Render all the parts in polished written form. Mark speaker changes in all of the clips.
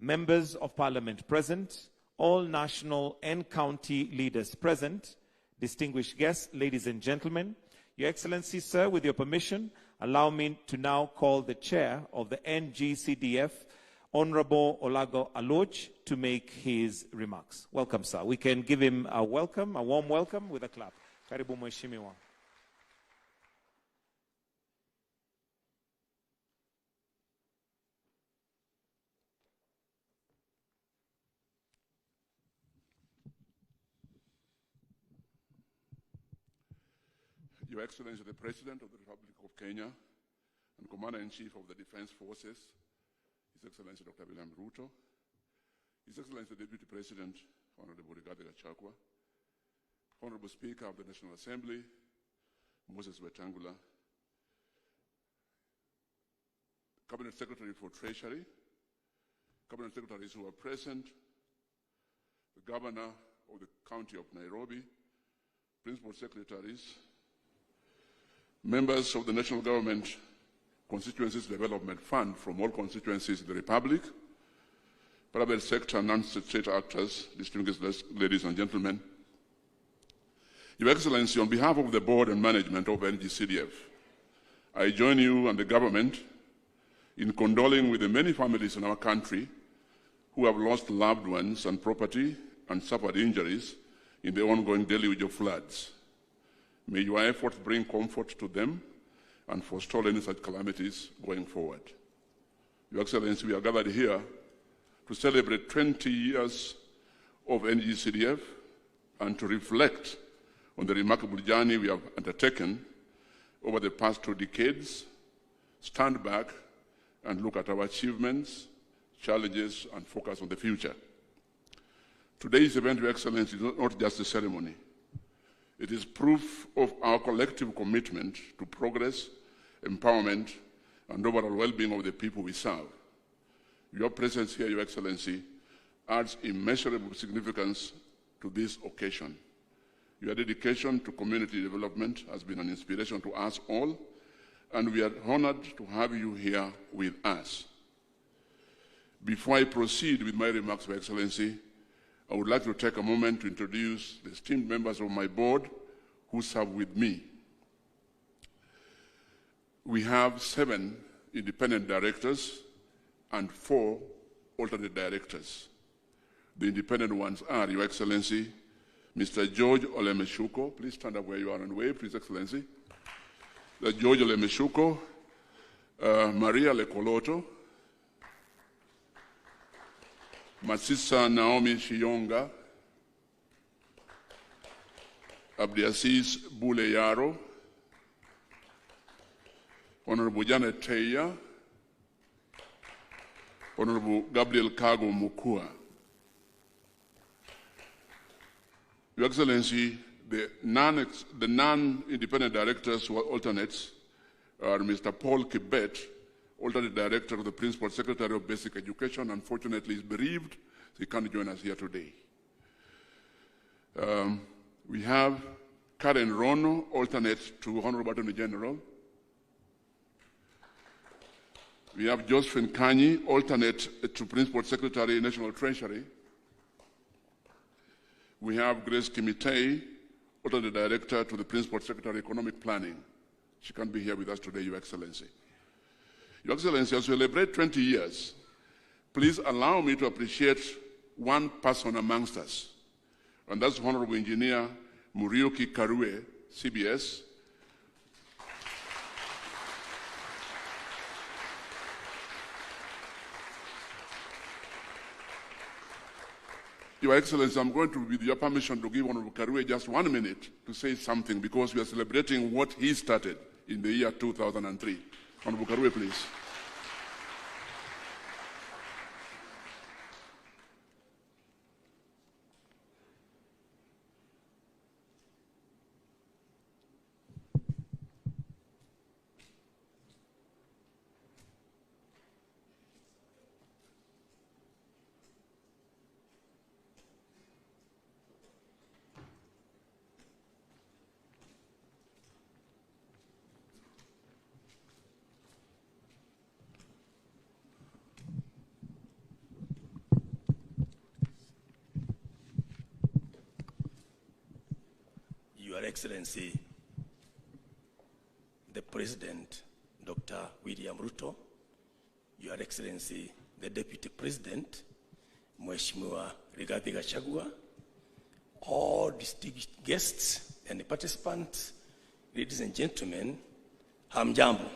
Speaker 1: members of Parliament present, all national and county leaders present, distinguished guests, ladies and gentlemen, Your Excellency, sir, with your permission, allow me to now call the chair of the Ng-Cdf, Honorable Olago Aloj, to make his remarks. Welcome, sir. We can give him a welcome, a warm welcome with a clap. Karibu Mheshimiwa.
Speaker 2: Your Excellency, the President of the Republic of Kenya and Commander-in-Chief of the Defense Forces, His Excellency Dr. William Ruto, His Excellency the Deputy President, Honorable Gachagua, Honorable Speaker of the National Assembly, Moses Wetangula, Cabinet Secretary for Treasury, Cabinet Secretaries who are present, the Governor of the County of Nairobi, Principal Secretaries, members of the National Government Constituencies Development Fund from all constituencies in the Republic, private sector and non-state actors, distinguished ladies and gentlemen. Your Excellency, on behalf of the board and management of Ng-Cdf, I join you and the government in condoling with the many families in our country who have lost loved ones and property and suffered injuries in the ongoing deluge of floods. May your efforts bring comfort to them and forestall any such calamities going forward. Your Excellency, we are gathered here to celebrate 20 years of Ng-Cdf and to reflect on the remarkable journey we have undertaken over the past 2 decades, stand back and look at our achievements, challenges, and focus on the future. Today's event, Your Excellency, is not just a ceremony. It is proof of our collective commitment to progress, empowerment, and overall well-being of the people we serve. Your presence here, Your Excellency, adds immeasurable significance to this occasion. Your dedication to community development has been an inspiration to us all, and we are honored to have you here with us. Before I proceed with my remarks, Your Excellency, I would like to take a moment to introduce the esteemed members of my board who serve with me. We have 7 independent directors and 4 alternate directors. The independent ones are, Your Excellency, Mr. George Olemeshuko. Please stand up where you are and wave, His Excellency. George Olemeshuko, Maria Lekoloto, Masisa Naomi Shiyonga, Abdiaziz Buleyaro, Honorable Janet Teya, Honorable Gabriel Kago Mukua. Your Excellency, the non-independent directors who are alternates are Mr. Paul Kibet, alternate director of the Principal Secretary of Basic Education. Unfortunately, is bereaved, so he can't join us here today. We have Karen Rono, alternate to Honorable Attorney General. We have Josephine Kanyi, alternate to Principal Secretary, National Treasury. We have Grace Kimitei, alternate director to the Principal Secretary, Economic Planning. She can't be here with us today, Your Excellency. Your Excellency, as we celebrate 20 years, please allow me to appreciate one person amongst us, and that's Honorable Engineer Muriuki Karue, CBS. Your Excellency, I'm going to, with your permission, to give Honorable Karue just 1 minute to say something, because we are celebrating what he started in the year 2003. Honorable Karue, please.
Speaker 3: Excellency, the President, Dr. William Ruto, Your Excellency, the Deputy President, Mheshimiwa Rigathi Gachagua, all distinguished guests and participants, ladies and gentlemen, hamjambo.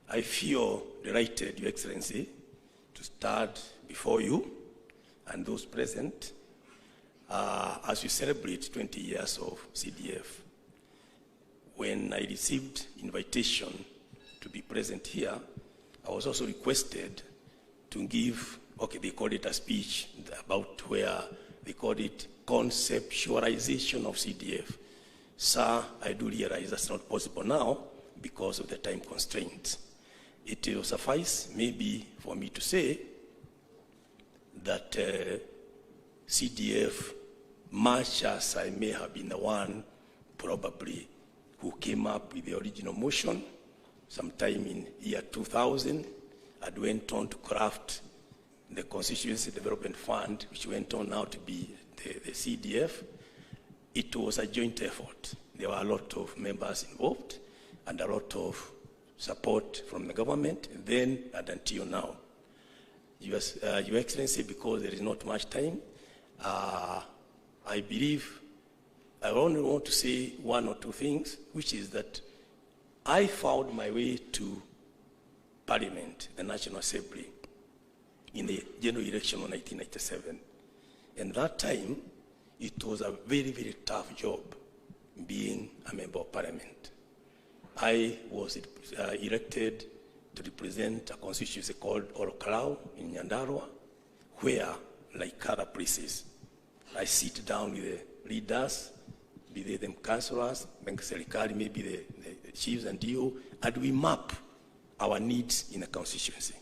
Speaker 3: I feel delighted, Your Excellency, to stand before you and those present as we celebrate 20 years of CDF. When I received invitation to be present here, I was also requested to give, they call it a speech about where they called it conceptualization of CDF. Sir, I do realize that's not possible now because of the time constraints. It will suffice maybe for me to say that CDF, much as I may have been the one probably who came up with the original motion sometime in year 2000 and went on to craft the Constituency Development Fund, which went on now to be the CDF, it was a joint effort. There were a lot of members involved and a lot of support from the government then and until now. Your Excellency, because there is not much time, I believe I only want to say one or two things, which is that I found my way to Parliament, the National Assembly, in the general election of 1997. And that time, it was a very, very tough job being a member of Parliament. I was elected to represent a constituency called Orokarau in Nyandarua, where, like other places, I sit down with the leaders, be they them councillors, maybe the chiefs and DO, and we map our needs in a constituency.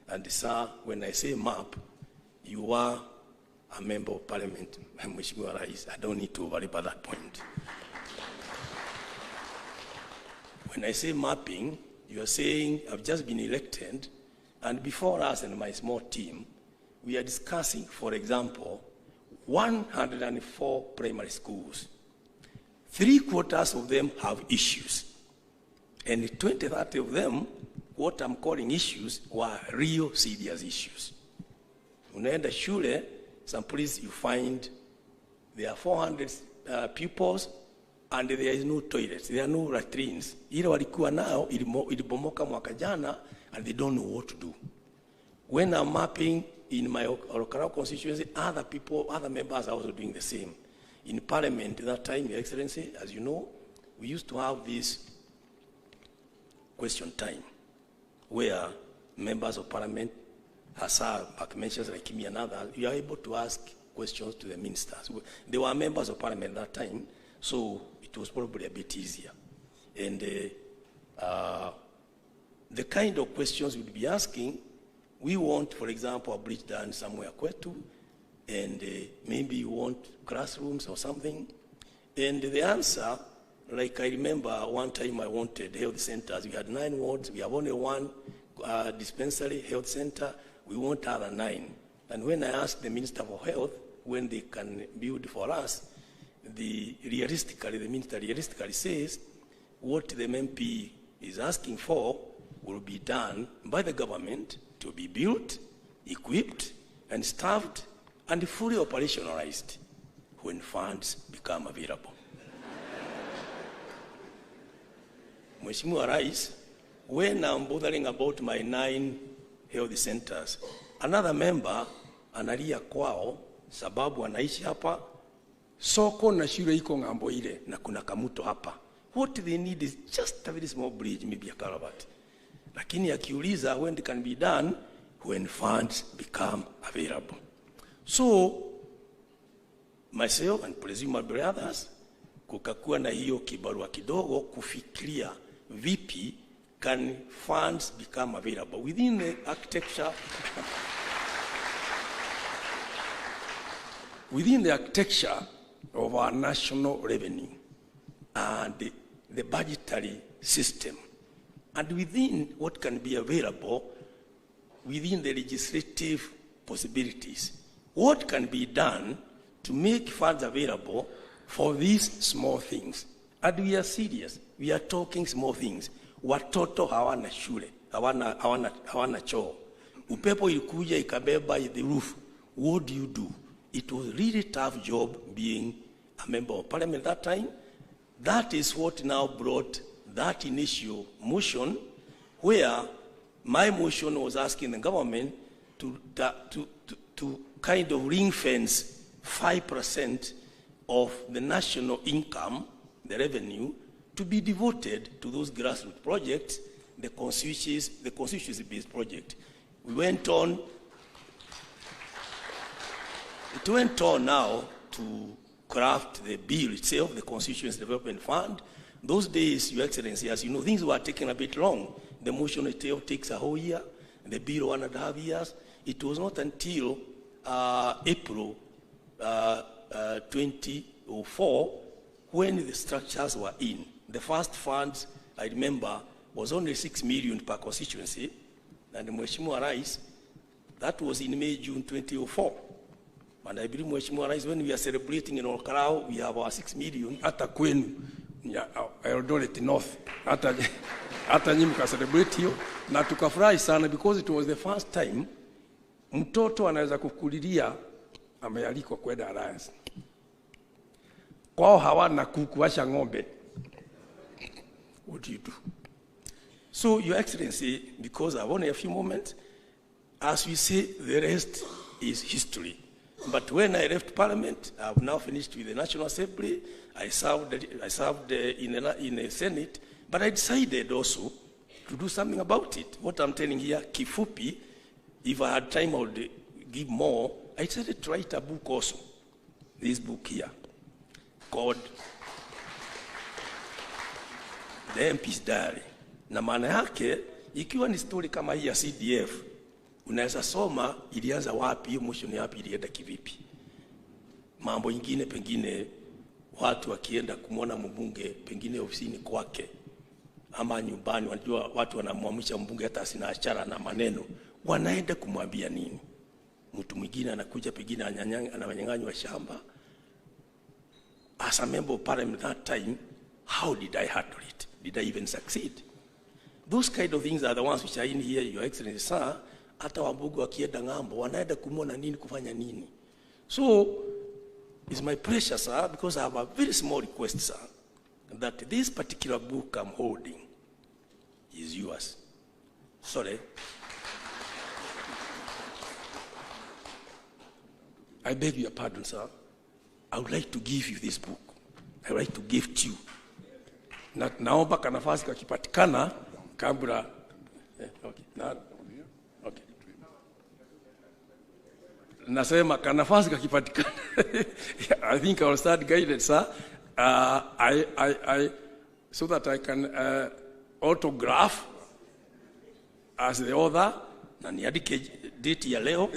Speaker 3: And sir, when I say map, you are a member of Parliament, Mheshimiwa Rais. I don't need to worry about that point. When I say mapping, you are saying I've just been elected, and before us and my small team, we are discussing, for example, 104 primary schools. 3/4 of them have issues. And 20-30 of them, what I'm calling issues, were real serious issues. Unaenda shule, some places you find there are 400 pupils, and there is no toilets, there are no latrines. Ile walikuwa nao ilibomoka mwaka jana, and they don't know what to do. When I'm mapping in my Orokarau constituency, other members are also doing the same. In Parliament at that time, Your Excellency, as you know, we used to have this question time where members of Parliament, Hassan, mentions like me and others, you are able to ask questions to the ministers. They were members of Parliament at that time, so it was probably a bit easier. And the kind of questions we'd be asking, we want, for example, a bridge done somewhere kwetu, and maybe you want classrooms or something. And the answer, like I remember one time I wanted health centers. We had 9 wards. We have only one dispensary health center. We want other 9. And when I asked the Minister for Health when they can build for us, the minister realistically says what the MP is asking for will be done by the government to be built, equipped, and staffed, and fully operationalized when funds become available. Mheshimiwa Rais, when I'm bothering about my 9 health centers, another member analia kwao sababu anaishi hapa, soko na shule iko ngambo ile na kuna kamuto hapa. What they need is just a very small bridge, maybe a caravat. Lakini akiuliza when it can be done, when funds become available. So, myself and presumably others, kukakuwa na hiyo kibarua kidogo kufikiria vipi can funds become available within the architecture within the architecture of our national revenue and the budgetary system, and within what can be available within the legislative possibilities. What can be done to make funds available for these small things. And we are serious. We are talking small things. Watoto hawana shule, hawana choo. Upepo ilikuja ikabeba the roof. What do you do? It was a really tough job being a member of parliament at that time. That is what now brought that initial motion, where my motion was asking the government to kind of ring fence 5% of the national income, the revenue, to be devoted to those grassroots projects, the constituency-based project. It went on now to craft the bill itself, the Constituency Development Fund. Those days, Your Excellency, as you know, things were taking a bit long. The motion itself takes a whole year, the bill 1.5 years. It was not until April 2004 when the structures were in. The first funds, I remember, was only 6 million per constituency, and the Mheshimiwa Rais, that was in May, June 2004. And I believe Mheshimiwa Rais, when we are celebrating in Olkarao, we have our 6 million.
Speaker 4: Hata kwenu, Eldoret North, hata nyinyi mka celebrate hiyo, na tukafurahi sana because it was the first time mtoto anaweza kukulilia amealikwa kwenda Alliance. Kwao hawana kuku, washa ng'ombe.
Speaker 3: What do you do? So, Your Excellency, because I've only a few moments, as we say, the rest is history. But when I left Parliament, I've now finished with the National Assembly. I served in the Senate, but I decided also to do something about it. What I'm telling here, kifupi, if I had time, I would give more. I decided to write a book also. This book here, called The MP's Diary. Na maana yake, ikiwa ni story kama hii ya CDF, unaweza soma ilianza wapi, hiyo motion yapi ilienda kivipi. Mambo ingine pengine watu wakienda kumwona mbunge pengine ofisini kwake ama nyumbani, wanajua watu wanamwamsha mbunge hata asina achara na maneno, wanaenda kumwambia nini? Mtu mwingine anakuja pengine ananyang'anywa shamba. As a member of parliament that time, how did I handle it? Did I even succeed? Those kind of things are the ones which are in here, Your Excellency, sir. Hata wabunge wakienda ng'ambo, wanaenda kumwona nini, kufanya nini. So, it's my pleasure, sir, because I have a very small request, sir, that this particular book I'm holding is yours. Sorry. I beg your pardon, sir. I would like to give you this book. I would like to gift you. Naomba kanafasi kakipatikana kabla. Okay. Okay. Nasema kanafasi kakipatikana. I think I will start guided, sir. So that I can autograph as the author na niandike date ya leo.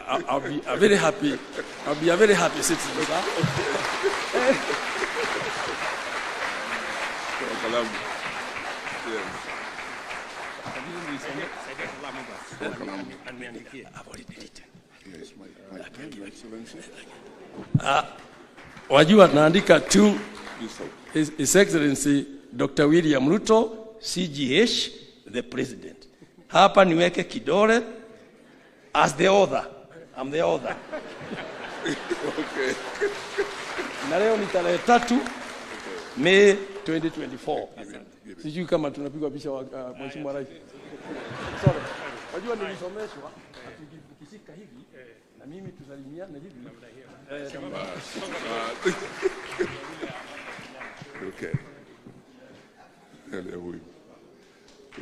Speaker 3: I'll be a very happy. I'll be a very happy citizen, sir. I've already written.
Speaker 2: Yes, my Excellency.
Speaker 3: Wajua naandika to His Excellency Dr. William Ruto, CGH, the President. Hapa niweke kidole as the author. I'm the author.
Speaker 2: Okay.
Speaker 3: Na leo ni tarehe 3 May 2024. Sijui kama tunapigwa picha wa Mheshimiwa Rais. Sorry. Wajua nilisomeshwa ukishika hivi na mimi tusalimiane hivi.
Speaker 2: Okay.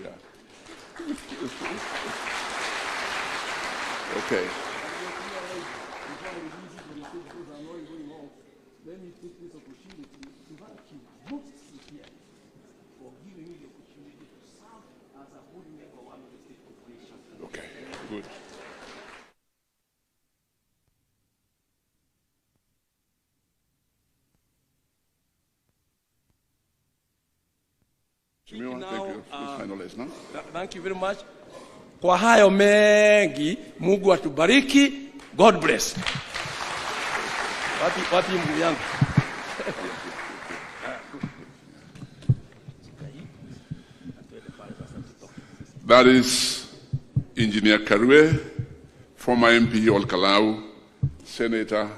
Speaker 2: Yeah. Okay.
Speaker 4: Let me take this opportunity to thank you most sincerely for giving me the opportunity to serve as a board member of one of the state corporations.
Speaker 2: Okay. Good.
Speaker 3: Thank you very much. Kwa hayo mengi, Mungu atubariki. God bless. Wapi Mungu yangu.
Speaker 2: That is Engineer Karwe, former MP Olkalau, Senator,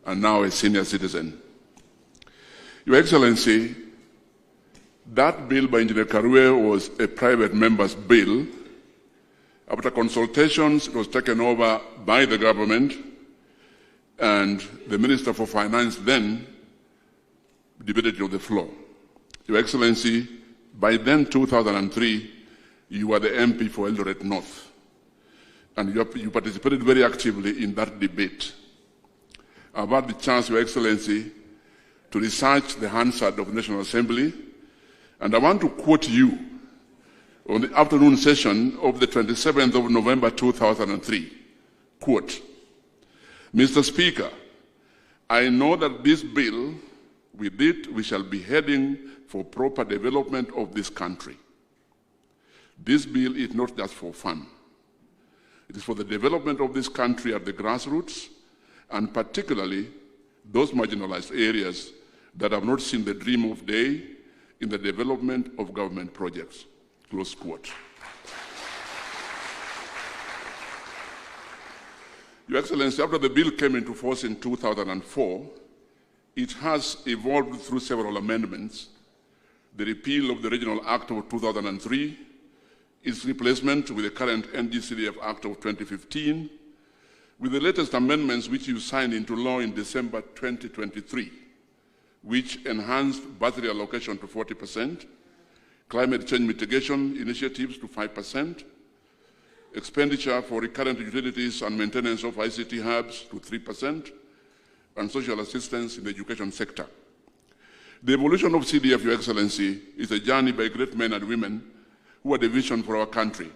Speaker 2: and now a senior citizen. Your Excellency, that bill by Engineer Karwe was a private member's bill. After consultations, it was taken over by the government, and the Minister for Finance then debated it on the floor. Your Excellency, by then, 2003, you were the MP for Eldoret North, and you participated very actively in that debate. I've had the chance, Your Excellency, to research the Hansard of the National Assembly, and I want to quote you on the afternoon session of the 27th of November 2003. Quote, Mr. Speaker, I know that this bill, with it, we shall be heading for proper development of this country. This bill is not just for fun. It is for the development of this country at the grassroots, and particularly those marginalized areas that have not seen the dream of day in the development of government projects. Close quote. Your Excellency, after the bill came into force in 2004, it has evolved through several amendments. The repeal of the Regional Act of 2003, its replacement with the current Ng-Cdf Act of 2015, with the latest amendments which you signed into law in December 2023, which enhanced bursary allocation to 40%, climate change mitigation initiatives to 5%, expenditure for recurrent utilities and maintenance of ICT hubs to 3%, and social assistance in the education sector. The evolution of CDF, Your Excellency, is a journey by great men and women who had a vision for our country.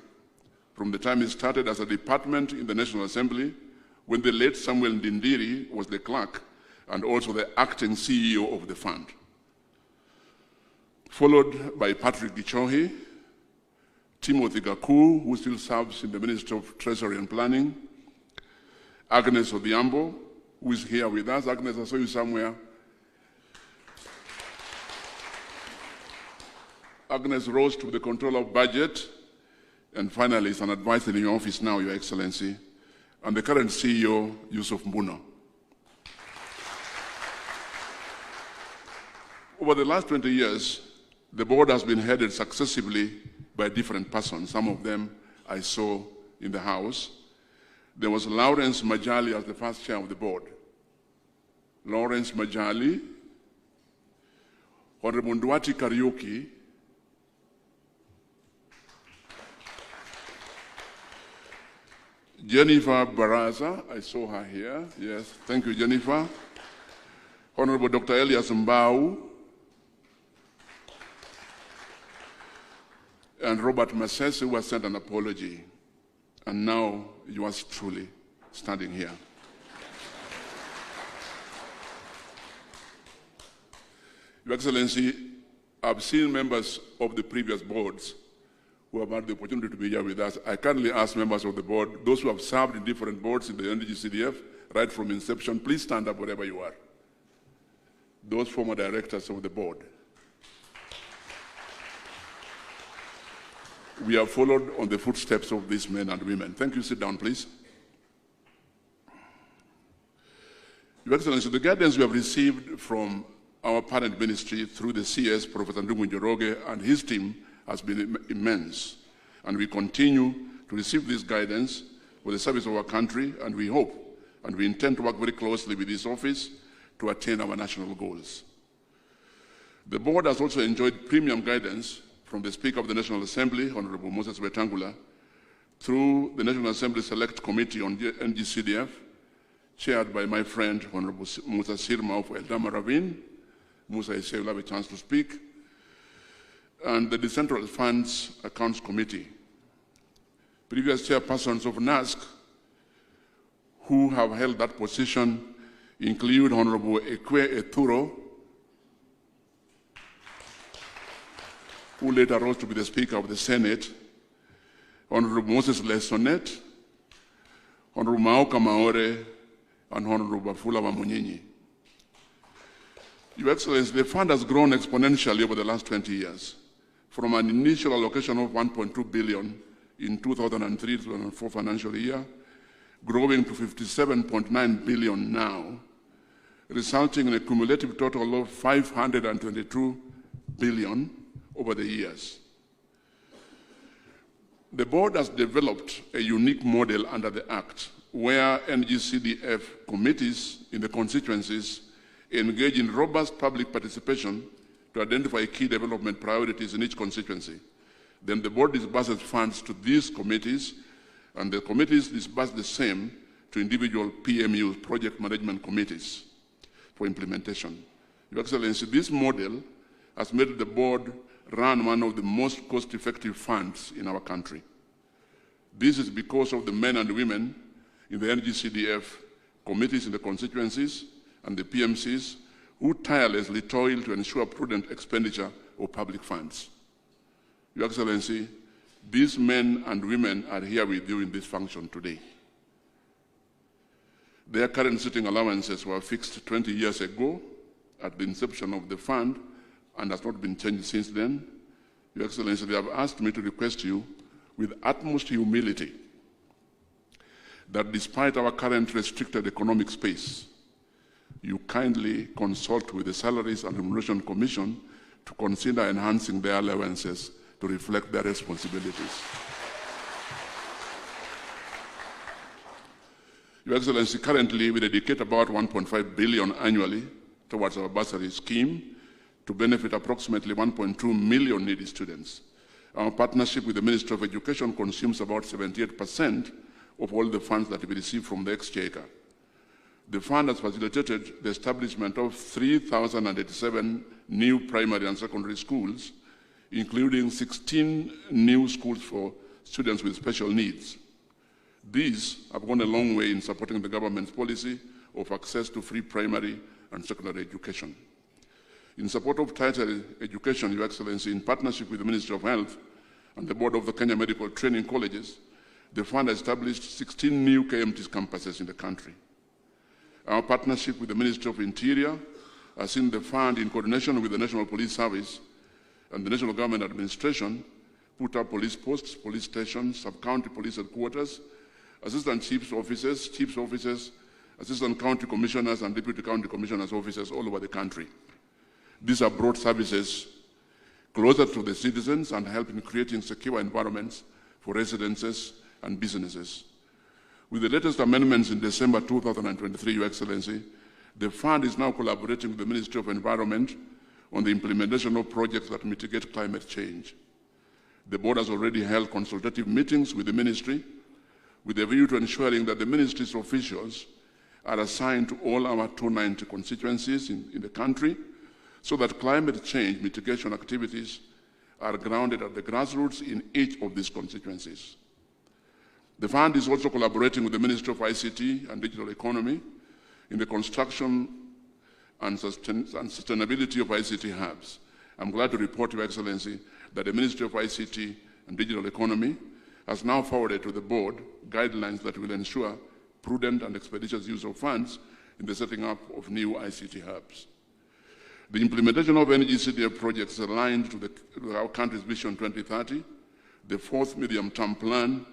Speaker 2: From the time it started as a department in the National Assembly, when the late Samuel Ndindiri was the clerk and also the acting CEO of the fund, followed by Patrick Gichohi, Timothy Gaku, who still serves in the Ministry of Treasury and Planning, Agnes Odhiambo, who is here with us. Agnes, I saw you somewhere. Agnes rose to the control of budget, and finally is an advisor in your office now, Your Excellency, and the current CEO, Yusuf Mbuno. Over the last 20 years, the board has been headed successively by different persons. Some of them I saw in the House. There was Lawrence Majali as the first chair of the board. Lawrence Majali, Honorable Ndwati Kariuki, Jennifer Baraza, I saw her here. Yes, thank you, Jennifer. Honorable Dr. Elias Mbau, and Robert Masese, who has sent an apology. And now yours truly standing here. Your Excellency, I've seen members of the previous boards who have had the opportunity to be here with us. I kindly ask members of the board, those who have served in different boards in the Ng-Cdf, right from inception, please stand up wherever you are. Those former directors of the board. We have followed on the footsteps of these men and women. Thank you. Sit down, please. Your Excellency, the guidance we have received from our parent ministry through the CS, Professor Ndungu Njoroge, and his team has been immense. And we continue to receive this guidance for the service of our country, and we hope and we intend to work very closely with this office to attain our national goals. The board has also enjoyed premium guidance from the Speaker of the National Assembly, Honorable Moses Wetangula, through the National Assembly Select Committee on Ng-Cdf, chaired by my friend, Honorable Musa Sirma of Eldama Ravine. Musa is here, will have a chance to speak. And the Decentralized Funds Accounts Committee. Previous chairpersons of NASC who have held that position include Honorable Ekwe Eturo, who later rose to be the Speaker of the Senate, Honorable Moses Lesonet, Honorable Maoka Maore, and Honorable Bafula Wamunyinyi. Your Excellency, the fund has grown exponentially over the last 20 years, from an initial allocation of 1.2 billion in 2003-2004 financial year, growing to 57.9 billion now, resulting in a cumulative total of 522 billion over the years. The board has developed a unique model under the Act where Ng-Cdf committees in the constituencies engage in robust public participation to identify key development priorities in each constituency. Then the board disburses funds to these committees, and the committees disburse the same to individual PMU, project management committees, for implementation. Your Excellency, this model has made the board run one of the most cost-effective funds in our country. This is because of the men and women in the Ng-Cdf committees in the constituencies and the PMCs who tirelessly toil to ensure prudent expenditure of public funds. Your Excellency, these men and women are here with you in this function today. Their current sitting allowances were fixed 20 years ago at the inception of the fund and has not been changed since then. Your Excellency, they have asked me to request you with utmost humility that despite our current restricted economic space, you kindly consult with the Salaries and Remuneration Commission to consider enhancing their allowances to reflect their responsibilities. Your Excellency, currently we dedicate about 1.5 billion annually towards our bursary scheme to benefit approximately 1.2 million needy students. Our partnership with the Ministry of Education consumes about 78% of all the funds that we receive from the Exchequer. The fund has facilitated the establishment of 3,087 new primary and secondary schools, including 16 new schools for students with special needs. These have gone a long way in supporting the government's policy of access to free primary and secondary education. In support of tighter education, Your Excellency, in partnership with the Ministry of Health and the Board of the Kenya Medical Training Colleges, the fund established 16 new KMTs campuses in the country. Our partnership with the Ministry of Interior has seen the fund, in coordination with the National Police Service and the National Government Administration, put up police posts, police stations, sub-county police headquarters, assistant chiefs' offices, assistant county commissioners and deputy county commissioners' offices all over the country. These have brought services closer to the citizens and help in creating secure environments for residences and businesses. With the latest amendments in December 2023, Your Excellency, the fund is now collaborating with the Ministry of Environment on the implementation of projects that mitigate climate change. The board has already held consultative meetings with the ministry with a view to ensuring that the ministry's officials are assigned to all our 290 constituencies in the country so that climate change mitigation activities are grounded at the grassroots in each of these constituencies. The fund is also collaborating with the Ministry of ICT and Digital Economy in the construction and sustainability of ICT hubs. I'm glad to report, Your Excellency, that the Ministry of ICT and Digital Economy has now forwarded to the board guidelines that will ensure prudent and expeditious use of funds in the setting up of new ICT hubs. The implementation of Ng-Cdf projects is aligned to our country's Vision 2030, the fourth medium-term plan,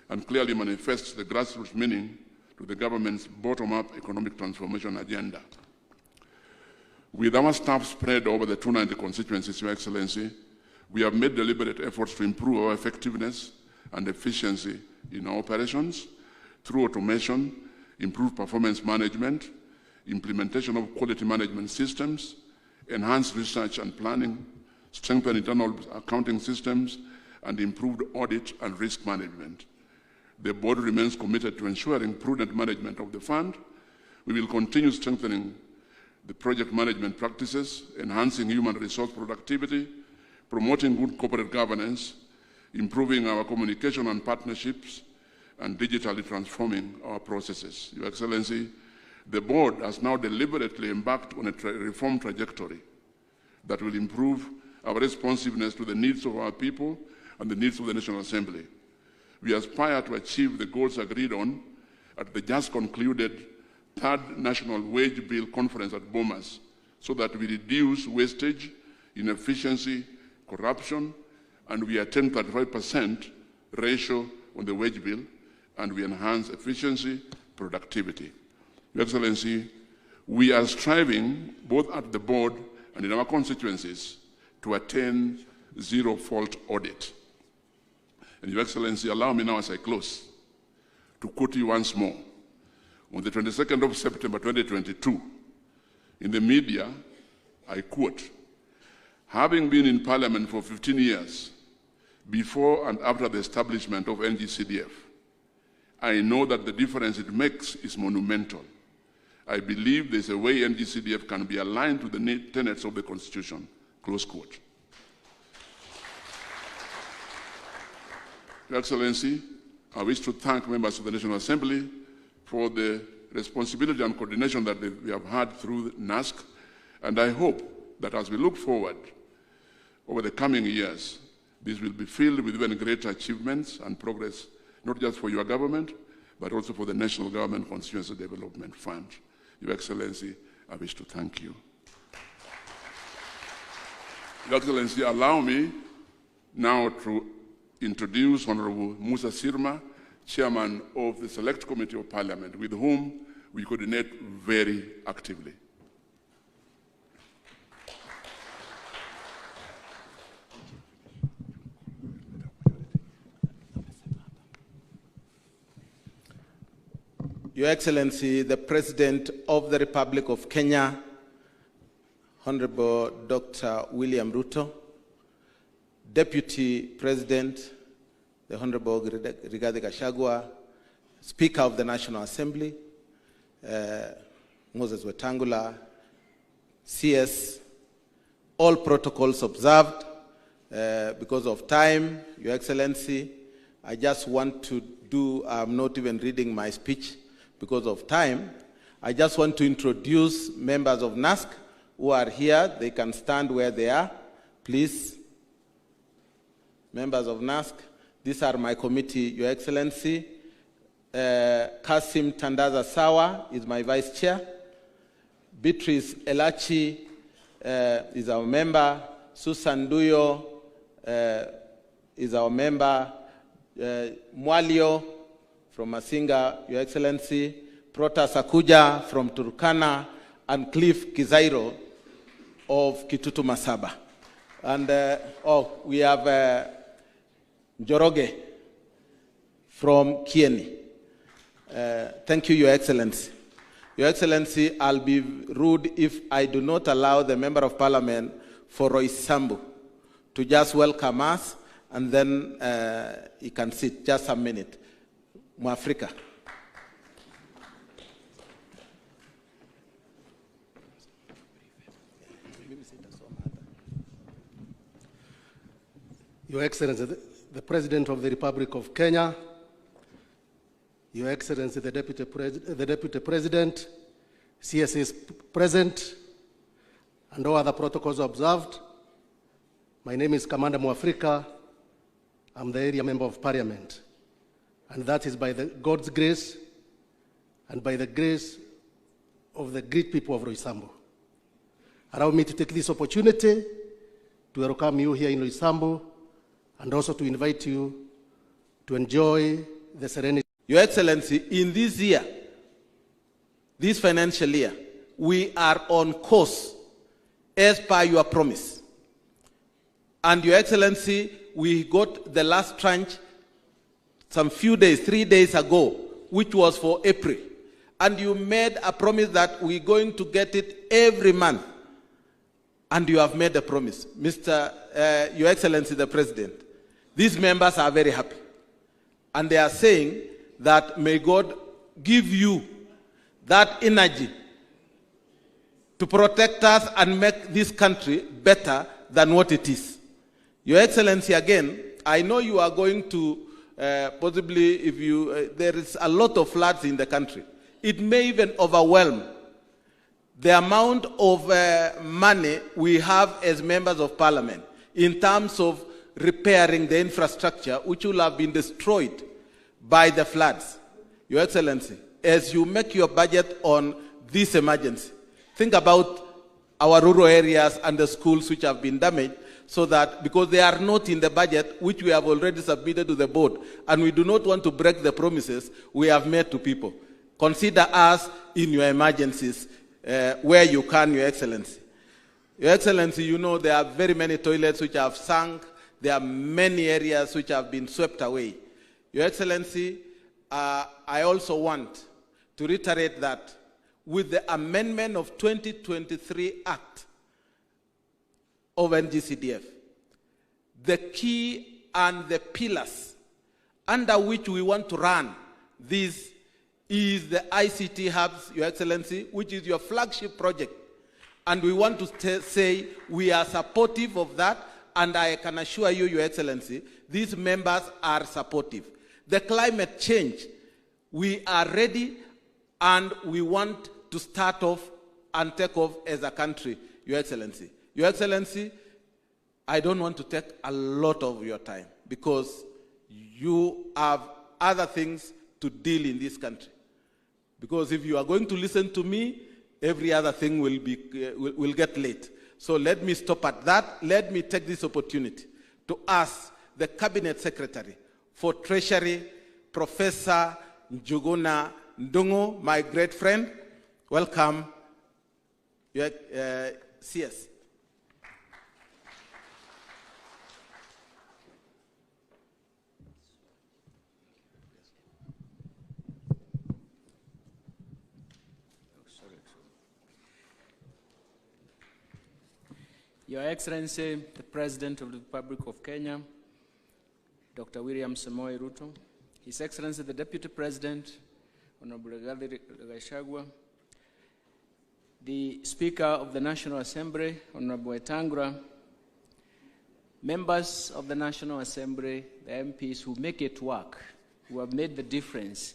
Speaker 2: and clearly manifests the grassroots meaning to the government's bottom-up economic transformation agenda. With our staff spread over the 290 constituencies, Your Excellency, we have made deliberate efforts to improve our effectiveness and efficiency in our operations through automation, improved performance management, implementation of quality management systems, enhanced research and planning, strengthened internal accounting systems, and improved audit and risk management. The board remains committed to ensuring prudent management of the fund. We will continue strengthening the project management practices, enhancing human resource productivity, promoting good corporate governance, improving our communication and partnerships, and digitally transforming our processes. Your Excellency, the board has now deliberately embarked on a reform trajectory that will improve our responsiveness to the needs of our people and the needs of the National Assembly. We aspire to achieve the goals agreed on at the just concluded Third National Wage Bill Conference at Bomas so that we reduce wastage, inefficiency, corruption, and we attain 35% ratio on the wage bill, and we enhance efficiency, productivity. Your Excellency, we are striving, both at the board and in our constituencies, to attain zero-fault audit. And Your Excellency, allow me now as I close to quote you once more. On the 22nd of September 2022, in the media, I quote, "Having been in Parliament for 15 years, before and after the establishment of Ng-Cdf, I know that the difference it makes is monumental. I believe there's a way Ng-Cdf can be aligned to the tenets of the Constitution." Close quote. Your Excellency, I wish to thank members of the National Assembly for the responsibility and coordination that we have had through NASC, and I hope that as we look forward over the coming years, this will be filled with even greater achievements and progress, not just for your government, but also for the National Government Constituency Development Fund. Your Excellency, I wish to thank you. Your Excellency, allow me now to introduce Honorable Musa Sirma, Chairman of the Select Committee of Parliament, with whom we coordinate very actively.
Speaker 5: Your Excellency, the President of the Republic of Kenya, Honorable Dr. William Ruto, Deputy President, the Honorable Rigathi Gachagua, Speaker of the National Assembly, Moses Wetangula, CS, all protocols observed. Because of time, Your Excellency, I just want to do, I'm not even reading my speech because of time. I just want to introduce members of NASC who are here. They can stand where they are, please. Members of NASC, these are my committee, Your Excellency. Kasim Tandaza Sawa is my vice chair. Beatrice Elachi is our member. Susan Duyo is our member. Mwalio from Masinga, Your Excellency. Prota Sakuja from Turkana, and Cliff Kizairo of Kitutu Masaba. And we have Njoroge from Kieni. Thank you, Your Excellency. Your Excellency, I'll be rude if I do not allow the Member of Parliament for Roysambu to just welcome us, and then he can sit just a minute. Mwafrika.
Speaker 6: Your Excellency, the President of the Republic of Kenya, Your Excellency, the Deputy President, CSAs present, and all other protocols observed. My name is Commander Mwafrika. I'm the area member of Parliament. And that is by God's grace and by the grace of the great people of Roysambu. Allow me to take this opportunity to welcome you here in Roysambu, and also to invite you to enjoy the serenity.
Speaker 5: Your Excellency, in this year, this financial year, we are on course as per your promise. And Your Excellency, we got the last tranche some few days, 3 days ago, which was for April. And you made a promise that we're going to get it every month. And you have made a promise. Your Excellency, the President, these members are very happy. And they are saying that may God give you that energy to protect us and make this country better than what it is. Your Excellency, again, I know you are going to possibly, if you, there is a lot of floods in the country. It may even overwhelm the amount of money we have as members of Parliament in terms of repairing the infrastructure which will have been destroyed by the floods. Your Excellency, as you make your budget on this emergency, think about our rural areas and the schools which have been damaged, so that, because they are not in the budget, which we have already submitted to the board, and we do not want to break the promises we have made to people. Consider us in your emergencies where you can, Your Excellency. Your Excellency, you know there are very many toilets which have sunk. There are many areas which have been swept away. Your Excellency, I also want to reiterate that with the amendment of 2023 Act of Ng-Cdf, the key and the pillars under which we want to run this is the ICT hubs, Your Excellency, which is your flagship project. And we want to say we are supportive of that, and I can assure you, Your Excellency, these members are supportive. The climate change, we are ready, and we want to start off and take off as a country, Your Excellency. Your Excellency, I don't want to take a lot of your time because you have other things to deal in this country. Because if you are going to listen to me, every other thing will get late. So let me stop at that. Let me take this opportunity to ask the Cabinet Secretary for Treasury, Professor Njuguna Ndungu, my great friend. Welcome, CS.
Speaker 7: Your Excellency, the President of the Republic of Kenya, Dr. William Samoei Ruto, His Excellency, the Deputy President, Honorable Gachagua, the Speaker of the National Assembly, Honorable Etangura, members of the National Assembly, the MPs who make it work, who have made the difference.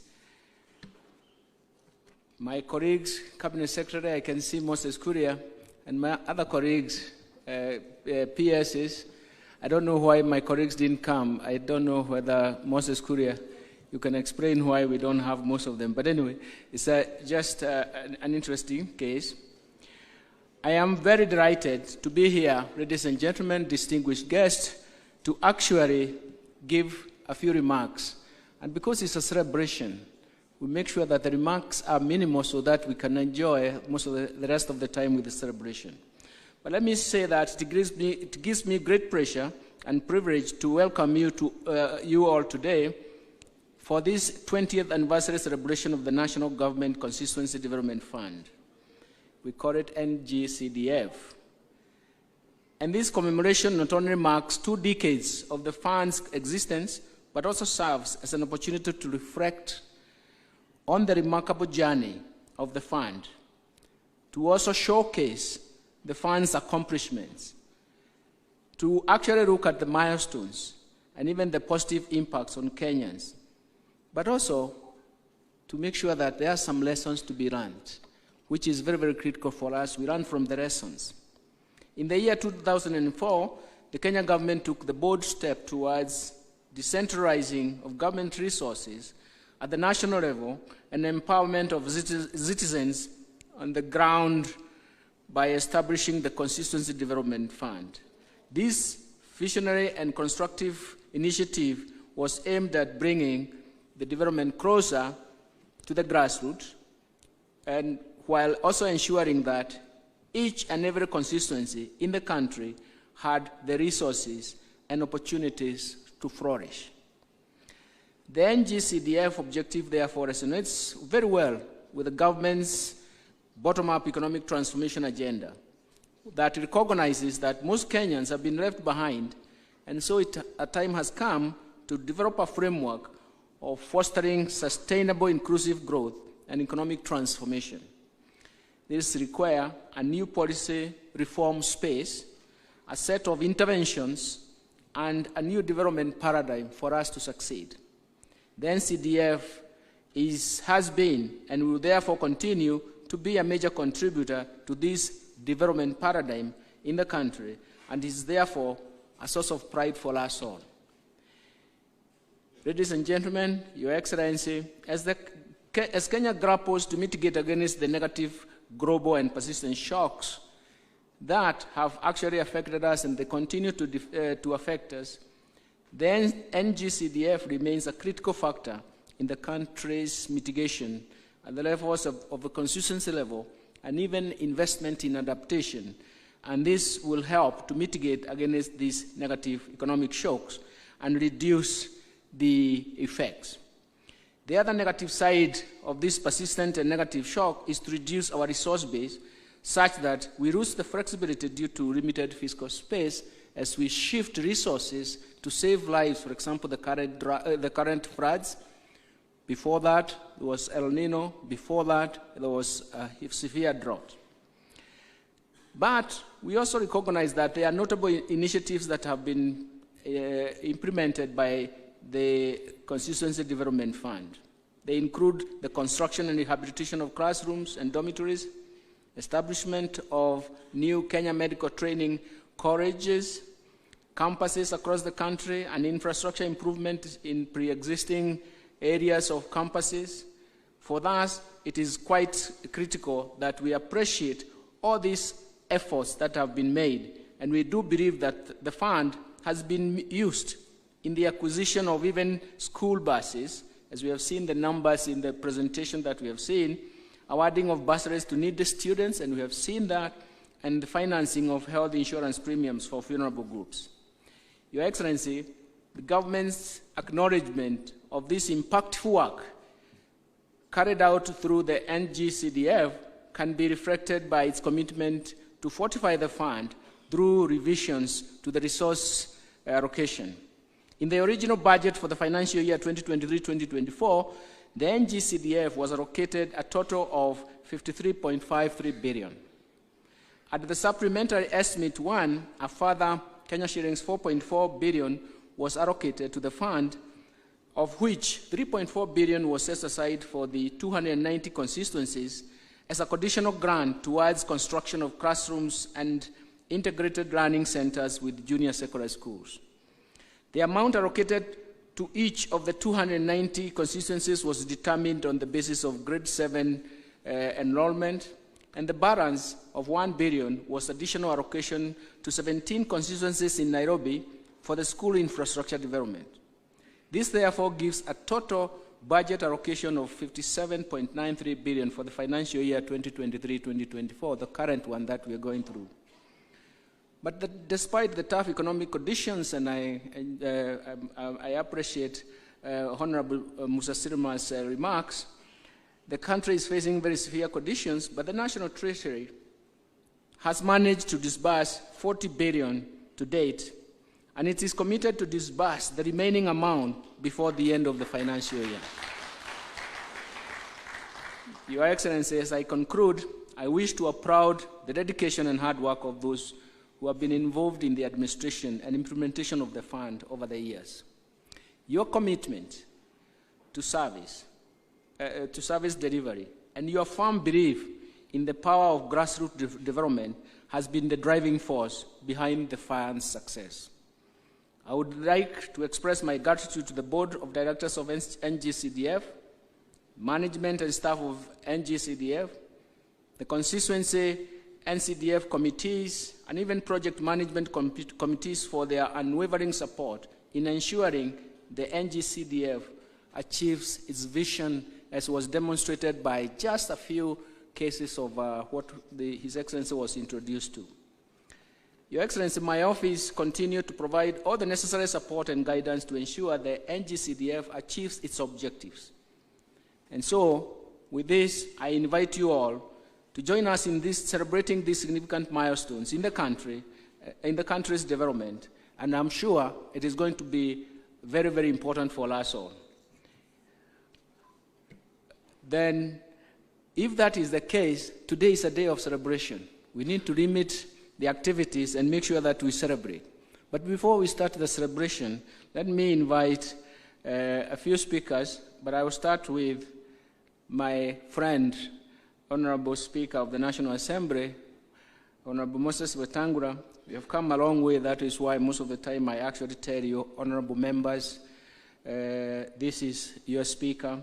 Speaker 7: My colleagues, Cabinet Secretary, I can see Moses Kuria, and my other colleagues, PSs. I don't know why my colleagues didn't come. I don't know whether Moses Kuria, you can explain why we don't have most of them. But anyway, it's just an interesting case. I am very delighted to be here, ladies and gentlemen, distinguished guests, to actually give a few remarks. And because it's a celebration, we make sure that the remarks are minimal so that we can enjoy most of the rest of the time with the celebration. But let me say that it gives me great pleasure and privilege to welcome you all today for this 20th anniversary celebration of the National Government Constituency Development Fund. We call it Ng-Cdf. And this commemoration not only marks 2 decades of the fund's existence, but also serves as an opportunity to reflect on the remarkable journey of the fund, to also showcase the fund's accomplishments, to actually look at the milestones and even the positive impacts on Kenyans, but also to make sure that there are some lessons to be learned, which is very, very critical for us. We learn from the lessons. In the year 2004, the Kenyan government took the bold step towards decentralizing of government resources at the national level and empowerment of citizens on the ground by establishing the Constituency Development Fund. This visionary and constructive initiative was aimed at bringing the development closer to the grassroots, and while also ensuring that each and every constituency in the country had the resources and opportunities to flourish. The Ng-Cdf objective, therefore, resonates very well with the government's bottom-up economic transformation agenda that recognizes that most Kenyans have been left behind, and so a time has come to develop a framework of fostering sustainable inclusive growth and economic transformation. This requires a new policy reform space, a set of interventions, and a new development paradigm for us to succeed. The Ng-Cdf has been and will therefore continue to be a major contributor to this development paradigm in the country, and is therefore a source of pride for us all. Ladies and gentlemen, Your Excellency, as Kenya grapples to mitigate against the negative global and persistent shocks that have actually affected us and they continue to affect us, then Ng-Cdf remains a critical factor in the country's mitigation at the levels of the consistency level and even investment in adaptation. And this will help to mitigate against these negative economic shocks and reduce the effects. The other negative side of this persistent and negative shock is to reduce our resource base such that we lose the flexibility due to limited fiscal space as we shift resources to save lives. For example, the current floods. Before that, there was El Nino. Before that, there was a severe drought. But we also recognize that there are notable initiatives that have been implemented by the Constituency Development Fund. They include the construction and rehabilitation of classrooms and dormitories, establishment of new Kenya medical training colleges, campuses across the country, and infrastructure improvement in pre-existing areas of campuses. For us, it is quite critical that we appreciate all these efforts that have been made, and we do believe that the fund has been used in the acquisition of even school buses, as we have seen the numbers in the presentation that we have seen, awarding of bursaries to needy students, and we have seen that, and the financing of health insurance premiums for vulnerable groups. Your Excellency, the government's acknowledgement of this impactful work carried out through the Ng-Cdf can be reflected by its commitment to fortify the fund through revisions to the resource allocation. In the original budget for the financial year 2023-2024, the Ng-Cdf was allocated a total of 53.53 billion. At the supplementary estimate 1, a further Kenya shillings 4.4 billion was allocated to the fund, of which 3.4 billion was set aside for the 290 constituencies as a conditional grant towards construction of classrooms and integrated learning centers with junior secondary schools. The amount allocated to each of the 290 constituencies was determined on the basis of grade 7 enrollment, and the balance of 1 billion was additional allocation to 17 constituencies in Nairobi for the school infrastructure development. This therefore gives a total budget allocation of 57.93 billion for the financial year 2023-2024, the current one that we are going through. But despite the tough economic conditions, and I appreciate Honorable Musa Sirma's remarks, the country is facing very severe conditions, but the National Treasury has managed to disburse 40 billion to date, and it is committed to disburse the remaining amount before the end of the financial year. Your Excellency, as I conclude, I wish to applaud the dedication and hard work of those who have been involved in the administration and implementation of the fund over the years. Your commitment to service delivery, and your firm belief in the power of grassroots development has been the driving force behind the fund's success. I would like to express my gratitude to the Board of Directors of Ng-Cdf, management and staff of Ng-Cdf, the constituency Ng-Cdf committees, and even project management committees for their unwavering support in ensuring the Ng-Cdf achieves its vision, as was demonstrated by just a few cases of what His Excellency was introduced to. Your Excellency, my office continues to provide all the necessary support and guidance to ensure the Ng-Cdf achieves its objectives. And so, with this, I invite you all to join us in this, celebrating these significant milestones in the country, in the country's development, and I'm sure it is going to be very, very important for us all. Then, if that is the case, today is a day of celebration. We need to limit the activities and make sure that we celebrate. But before we start the celebration, let me invite a few speakers, but I will start with my friend, Honorable Speaker of the National Assembly, Honorable Moses Wetangula. We have come a long way. That is why most of the time I actually tell you, honorable members, this is your speaker.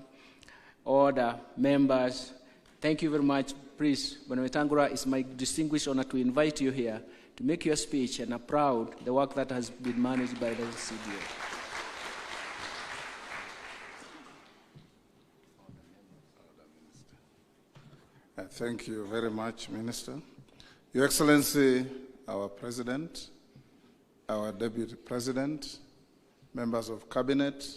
Speaker 7: Order, members, thank you very much Please, Bwana Wetangula, it's my distinguished honor to invite you here to make your speech and applaud the work that has been managed by the Ng-Cdf.
Speaker 8: Thank you very much, Minister. Your Excellency, our President, our Deputy President, members of Cabinet,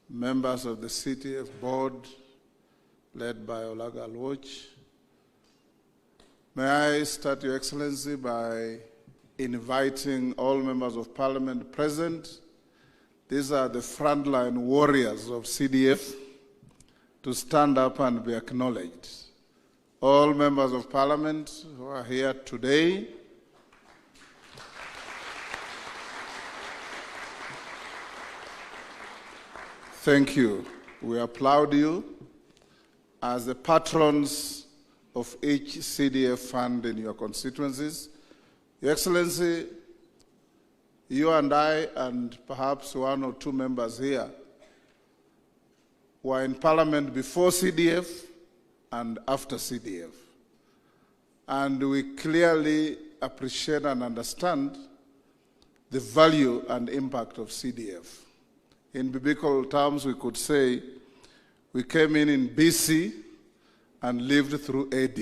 Speaker 8: members of the CTF Board, led by Olaga Alwoch. May I start, Your Excellency, by inviting all members of Parliament present. These are the frontline warriors of CDF to stand up and be acknowledged. All members of Parliament who are here today, thank you. We applaud you as the patrons of each CDF fund in your constituencies. Your Excellency, you and I, and perhaps one or two members here, were in Parliament before CDF and after CDF. And we clearly appreciate and understand the value and impact of CDF. In biblical terms, we could say we came in BC and lived through AD.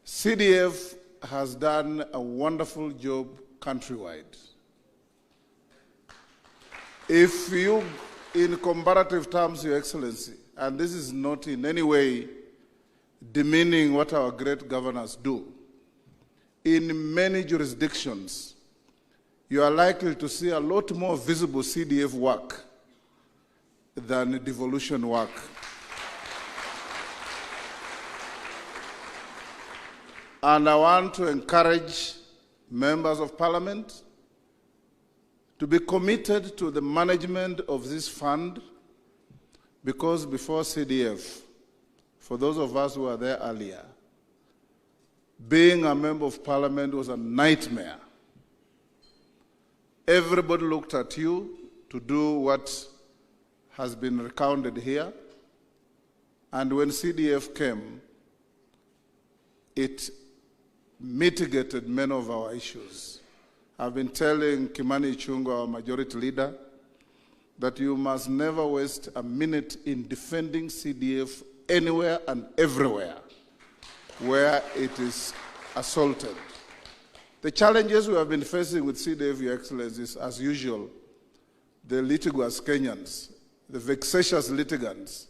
Speaker 8: CDF has done a wonderful job countrywide. If you, in comparative terms, Your Excellency, and this is not in any way demeaning what our great governors do, in many jurisdictions, you are likely to see a lot more visible CDF work than devolution work. And I want to encourage members of Parliament to be committed to the management of this fund, because before CDF, for those of us who were there earlier, being a member of Parliament was a nightmare. Everybody looked at you to do what has been recounted here. And when CDF came, it mitigated many of our issues. I've been telling Kimani Ichung'wah, our majority leader, that you must never waste a minute in defending CDF anywhere and everywhere where it is assaulted. The challenges we have been facing with CDF, Your Excellency, is, as usual, the litigious Kenyans, the vexatious litigants,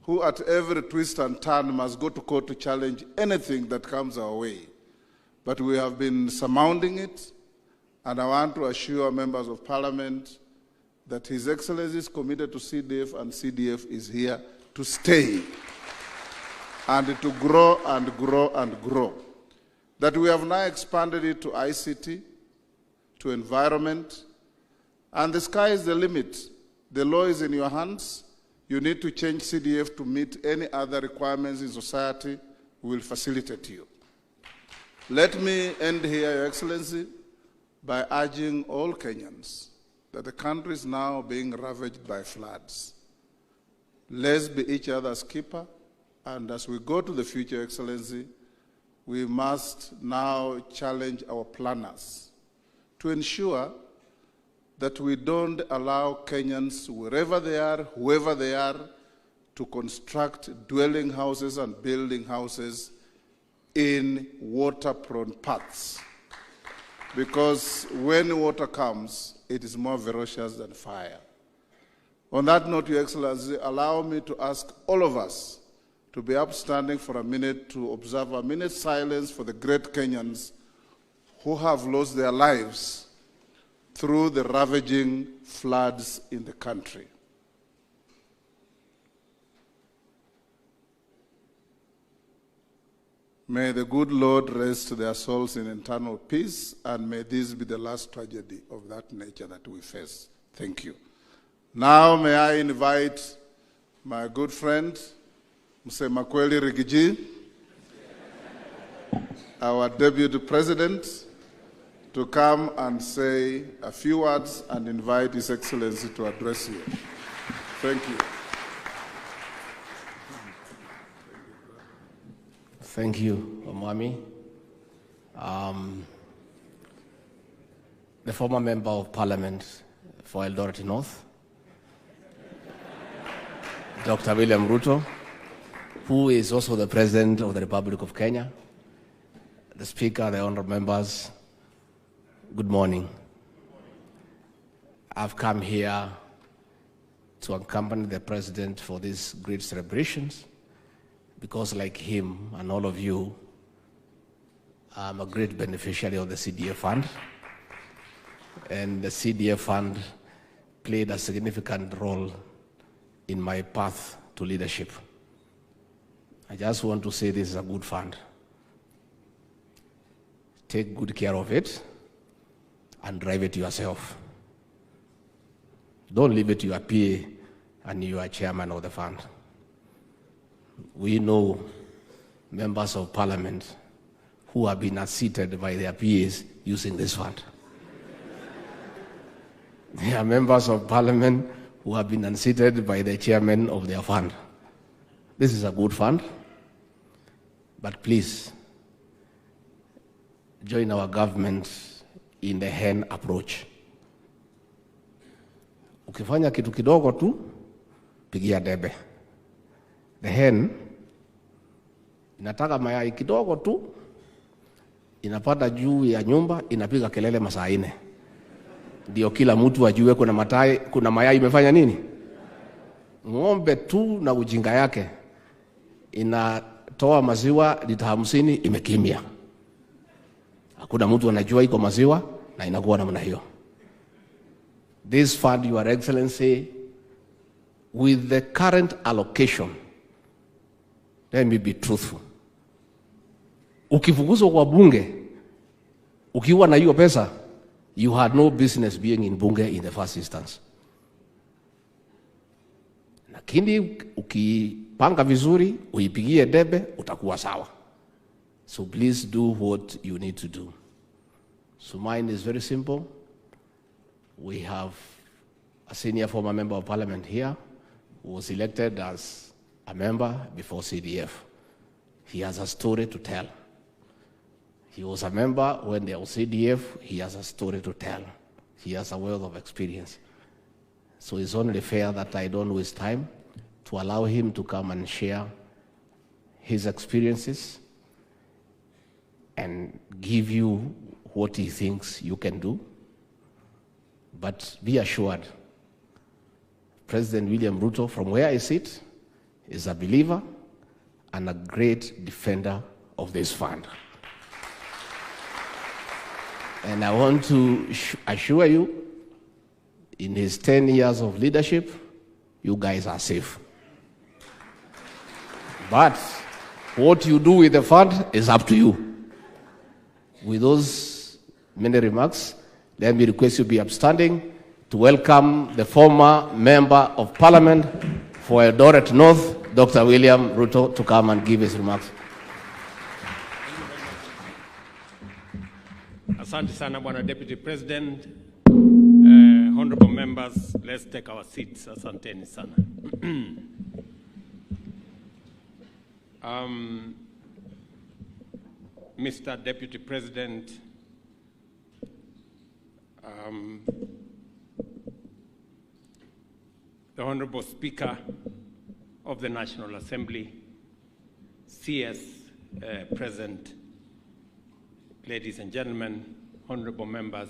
Speaker 8: who at every twist and turn must go to court to challenge anything that comes our way. But we have been surmounting it, and I want to assure members of Parliament that His Excellency is committed to CDF, and CDF is here to stay and to grow and grow and grow. That we have now expanded it to ICT, to environment, and the sky is the limit. The law is in your hands. You need to change CDF to meet any other requirements in society. We will facilitate you. Let me end here, Your Excellency, by urging all Kenyans that the country is now being ravaged by floods. Let's be each other's keeper, and as we go to the future, Your Excellency, we must now challenge our planners to ensure that we don't allow Kenyans, wherever they are, whoever they are, to construct dwelling houses and building houses in water-prone paths. Because when water comes, it is more ferocious than fire. On that note, Your Excellency, allow me to ask all of us to be upstanding for a minute to observe a minute's silence for the great Kenyans who have lost their lives through the ravaging floods in the country. May the good Lord rest their souls in eternal peace, and may this be the last tragedy of that nature that we face. Thank you. Now may I invite my good friend, Mr. Makweli Rigiji, our Deputy President, to come and say a few words and invite His Excellency to address you. Thank you.
Speaker 9: Thank you, Omwami. The former member of Parliament for Eldoret North, Dr. William Ruto, who is also the President of the Republic of Kenya, the Speaker, the honorable members, good morning. I've come here to accompany the President for these great celebrations because, like him and all of you, I'm a great beneficiary of the CDF fund. And the CDF fund played a significant role in my path to leadership. I just want to say this is a good fund. Take good care of it and drive it yourself. Don't leave it to your PA and you are chairman of the fund. We know members of parliament who have been unseated by their PAs using this fund. There are members of parliament who have been unseated by the chairman of their fund. This is a good fund, but please join our government in the hen approach. Ukifanya kitu kidogo tu, pigia debe. The hen inataka mayai kidogo tu, inapata juu ya nyumba, inapiga kelele masaa 4. Ndio kila mtu ajue kuna mayai imefanya nini? Ng'ombe tu na ujinga yake inatoa maziwa lita 50 imekimia. Hakuna mtu anajua iko maziwa na inakuwa namna hiyo. This fund, Your Excellency, with the current allocation, let me be truthful. Ukifukuzwa kwa bunge, ukiwa na hiyo pesa, you had no business being in bunge in the first instance. Lakini ukipanga vizuri, uipigie debe, utakuwa sawa. So please do what you need to do. So mine is very simple. We have a senior former member of parliament here who was elected as a member before CDF. He has a story to tell. He was a member when there was CDF. He has a story to tell. He has a wealth of experience. So it's only fair that I don't waste time to allow him to come and share his experiences and give you what he thinks you can do. But be assured, President William Ruto, from where I sit, is a believer and a great defender of this fund. And I want to assure you, in his 10 years of leadership, you guys are safe. But what you do with the fund is up to you. With those many remarks, let me request you be upstanding to welcome the former member of parliament for Eldoret North, Dr. William Ruto, to come and give his remarks.
Speaker 10: Asante sana, Bwana Deputy President. Honorable members, let's take our seats. Asanteni sana. Mr. Deputy President, the Honorable Speaker of the National Assembly, CS present, ladies and gentlemen, honorable members,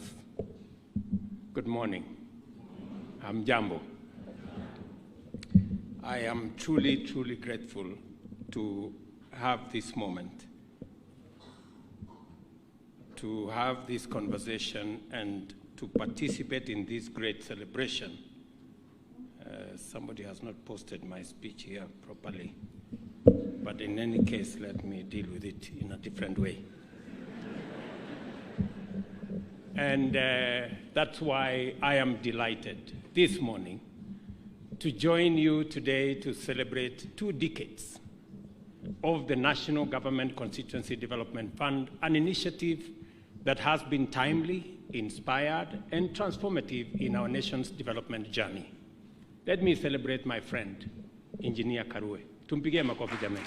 Speaker 10: good morning. I'm Jambo. I am truly, truly grateful to have this moment, to have this conversation and to participate in this great celebration. Somebody has not posted my speech here properly, but in any case, let me deal with it in a different way. And that's why I am delighted this morning to join you today to celebrate 2 decades of the National Government Constituency Development Fund, an initiative that has been timely, inspired, and transformative in our nation's development journey. Let me celebrate my friend, Engineer Karue. Tumpigie makofi jamani.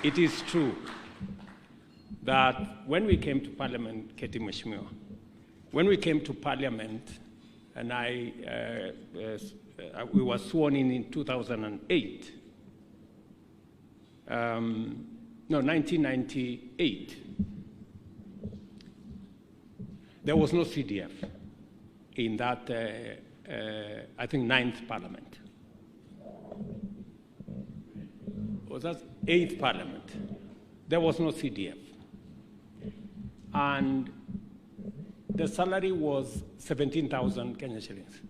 Speaker 10: it is true that when we came to Parliament, Keti Mheshimiwa, when we came to Parliament, and we were sworn in 2008, 1998, there was no CDF in that, I think, 9th Parliament. Was that 8th Parliament? There was no CDF. And the salary was 17,000 Kenya shillings.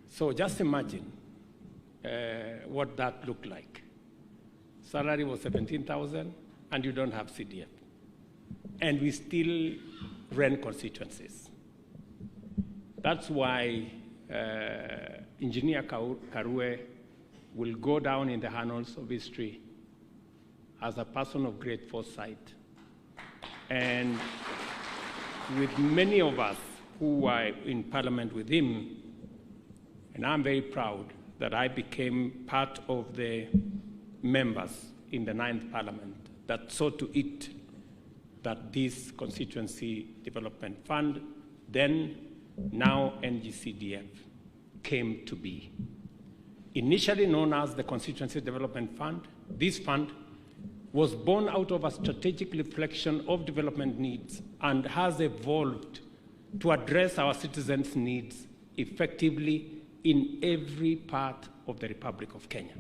Speaker 10: So just imagine what that looked like. Salary was 17,000 and you don't have CDF. And we still ran constituencies. That's why Engineer Karue will go down in the annals of history as a person of great foresight. And with many of us who were in Parliament with him, and I'm very proud that I became part of the members in the 9th Parliament that saw to it that this Constituency Development Fund, then now Ng-Cdf, came to be. Initially known as the Constituency Development Fund, this fund was born out of a strategic reflection of development needs and has evolved to address our citizens' needs effectively in every part of the Republic of Kenya.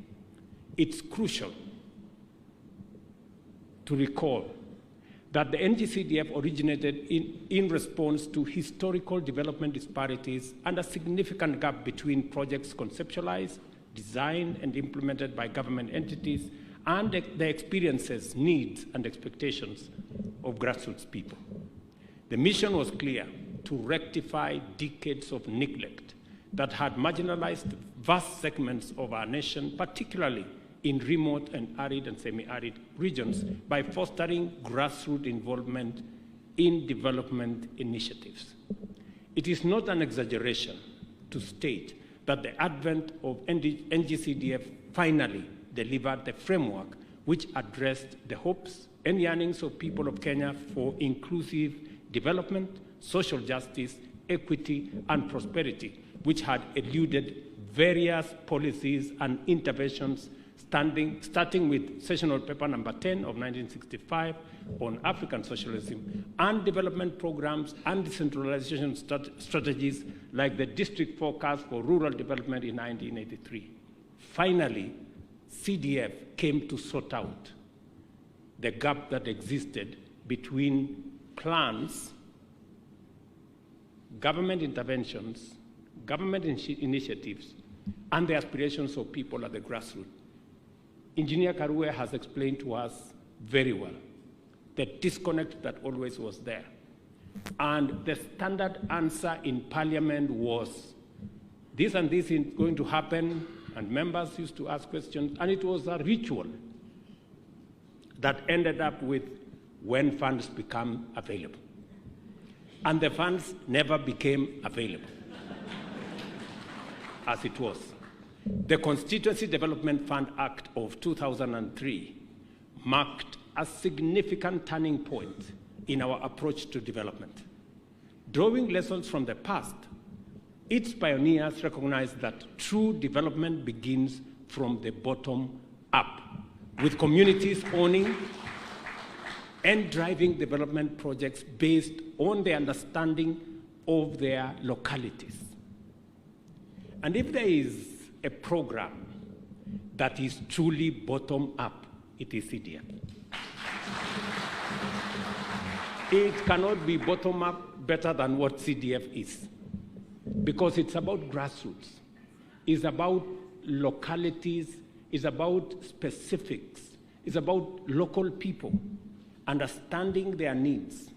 Speaker 10: It's crucial to recall that the Ng-Cdf originated in response to historical development disparities and a significant gap between projects conceptualized, designed, and implemented by government entities and the experiences, needs, and expectations of grassroots people. The mission was clear: to rectify decades of neglect that had marginalized vast segments of our nation, particularly in remote and arid and semi-arid regions, by fostering grassroots involvement in development initiatives. It is not an exaggeration to state that the advent of Ng-Cdf finally delivered the framework which addressed the hopes and yearnings of people of Kenya for inclusive development, social justice, equity, and prosperity, which had eluded various policies and interventions, starting with Sessional Paper Number 10 of 1965 on African socialism, and development programs and decentralization strategies like the District Forecast for Rural Development in 1983. Finally, CDF came to sort out the gap that existed between plans, government interventions, government initiatives, and the aspirations of people at the grassroots. Engineer Karue has explained to us very well the disconnect that always was there. And the standard answer in Parliament was, this and this is going to happen, and members used to ask questions, and it was a ritual that ended up with when funds become available. And the funds never became available, as it was. The Constituency Development Fund Act of 2003 marked a significant turning point in our approach to development. Drawing lessons from the past, its pioneers recognized that true development begins from the bottom up, with communities owning and driving development projects based on the understanding of their localities. And if there is a program that is truly bottom-up, it is CDF. It cannot be bottom-up better than what CDF is, because it's about grassroots, it's about localities, it's about specifics, it's about local people, understanding their needs,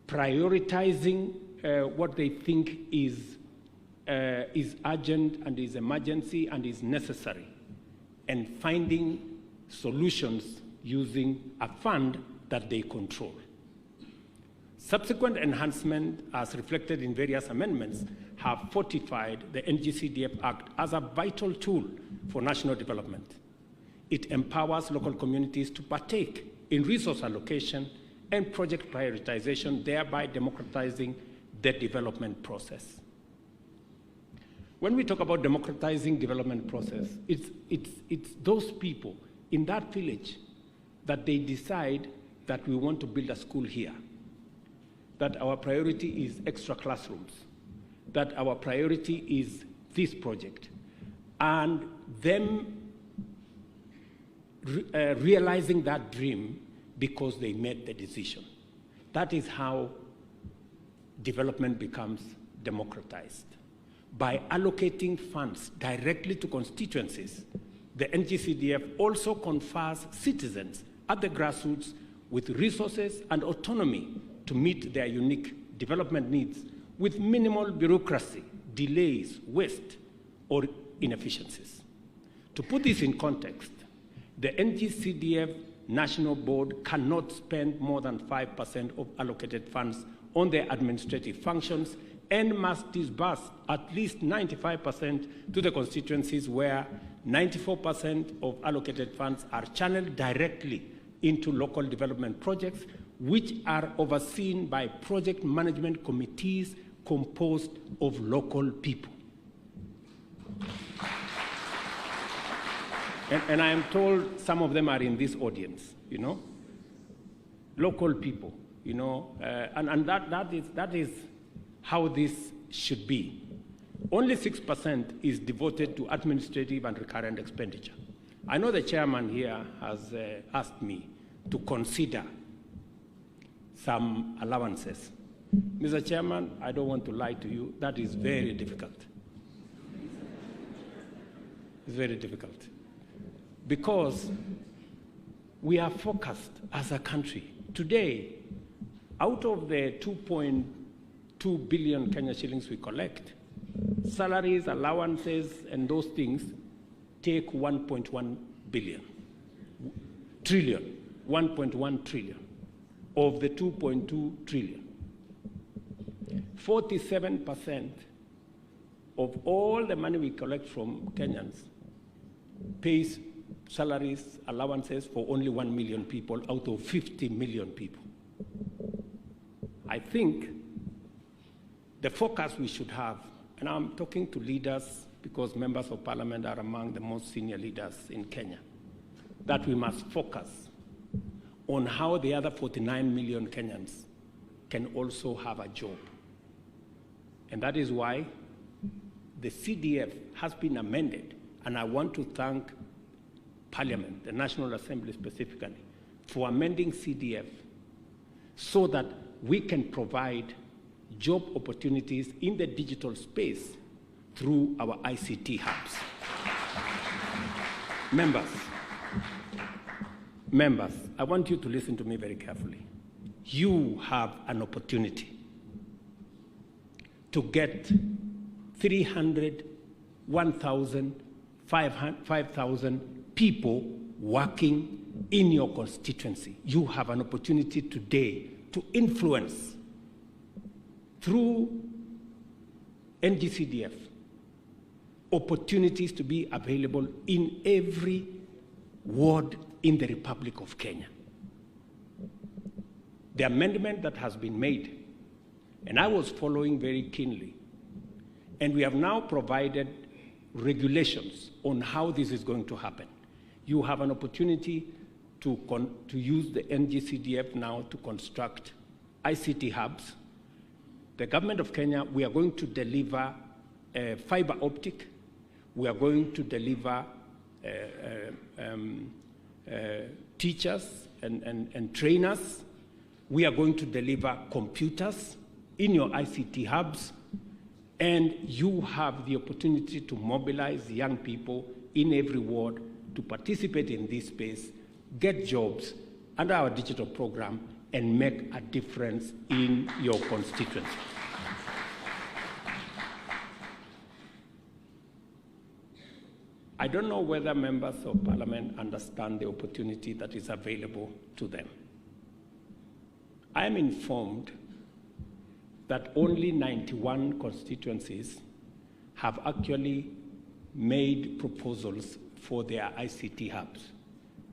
Speaker 10: prioritizing what they think is urgent and is emergency and is necessary, and finding solutions using a fund that they control. Subsequent enhancement, as reflected in various amendments, have fortified the Ng-Cdf Act as a vital tool for national development. It empowers local communities to partake in resource allocation and project prioritization, thereby democratizing the development process. When we talk about democratizing development process, it's those people in that village that they decide that we want to build a school here, that our priority is extra classrooms, that our priority is this project, and them realizing that dream because they made the decision. That is how development becomes democratized. By allocating funds directly to constituencies, the Ng-Cdf also confers citizens at the grassroots with resources and autonomy to meet their unique development needs with minimal bureaucracy, delays, waste, or inefficiencies. To put this in context, the Ng-Cdf National Board cannot spend more than 5% of allocated funds on their administrative functions and must disburse at least 95% to the constituencies where 94% of allocated funds are channeled directly into local development projects, which are overseen by project management committees composed of local people. And I am told some of them are in this audience, you know, local people, you know, and that is how this should be. Only 6% is devoted to administrative and recurrent expenditure. I know the chairman here has asked me to consider some allowances. Mr. Chairman, I don't want to lie to you, that is very difficult. It's very difficult. Because we are focused as a country. Today, out of the 2.2 billion Kenya shillings we collect, salaries, allowances, and those things take 1.1 trillion of the 2.2 trillion. 47% of all the money we collect from Kenyans pays salaries, allowances for only 1 million people out of 50 million people. I think the focus we should have, and I'm talking to leaders because members of parliament are among the most senior leaders in Kenya, that we must focus on how the other 49 million Kenyans can also have a job. And that is why the CDF has been amended, and I want to thank Parliament, the National Assembly specifically, for amending CDF so that we can provide job opportunities in the digital space through our ICT hubs. Members, I want you to listen to me very carefully. You have an opportunity to get 300, 1,000, 5,000 people working in your constituency. You have an opportunity today to influence through Ng-Cdf opportunities to be available in every ward in the Republic of Kenya. The amendment that has been made, and I was following very keenly, and we have now provided regulations on how this is going to happen. You have an opportunity to use the Ng-Cdf now to construct ICT hubs. The government of Kenya, we are going to deliver fiber optic. We are going to deliver teachers and trainers. We are going to deliver computers in your ICT hubs. And you have the opportunity to mobilize young people in every ward to participate in this space, get jobs under our digital program, and make a difference in your constituency. I don't know whether members of parliament understand the opportunity that is available to them. I am informed that only 91 constituencies have actually made proposals for their ICT hubs.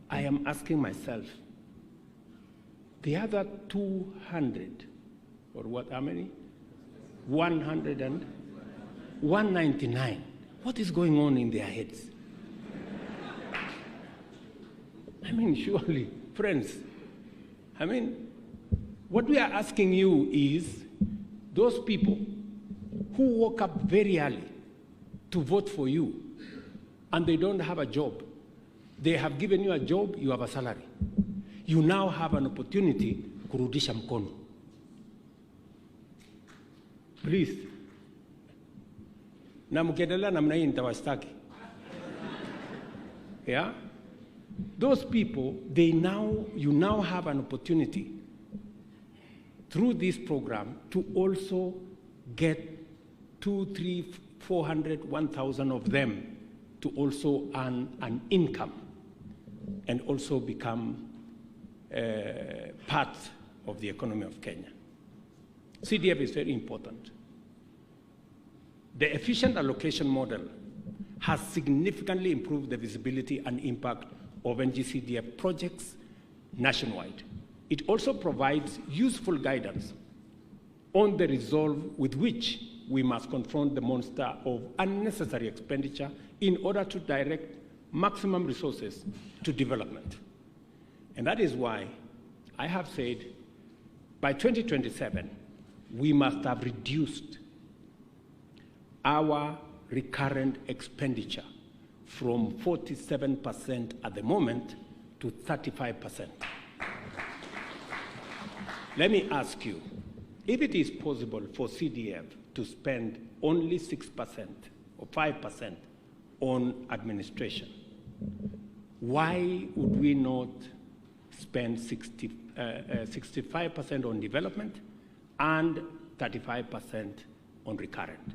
Speaker 10: I am asking myself, the other 200, or what, how many? 199. What is going on in their heads? I mean, surely, friends, I mean, what we are asking you is those people who woke up very early to vote for you and they don't have a job. They have given you a job, you have a salary. You now have an opportunity kurudisha mkono. Please. Na mkiendelea namna hii nitawashtaki. Yeah? Those people, you now have an opportunity through this program to also get 200, 300, 400, 1,000 of them to also earn an income and also become part of the economy of Kenya. CDF is very important. The efficient allocation model has significantly improved the visibility and impact of Ng-Cdf projects nationwide. It also provides useful guidance on the resolve with which we must confront the monster of unnecessary expenditure in order to direct maximum resources to development. And that is why I have said by 2027, we must have reduced our recurrent expenditure from 47% at the moment to 35%. Let me ask you, if it is possible for CDF to spend only 6% or 5% on administration, why would we not spend 65% on development and 35% on recurrent?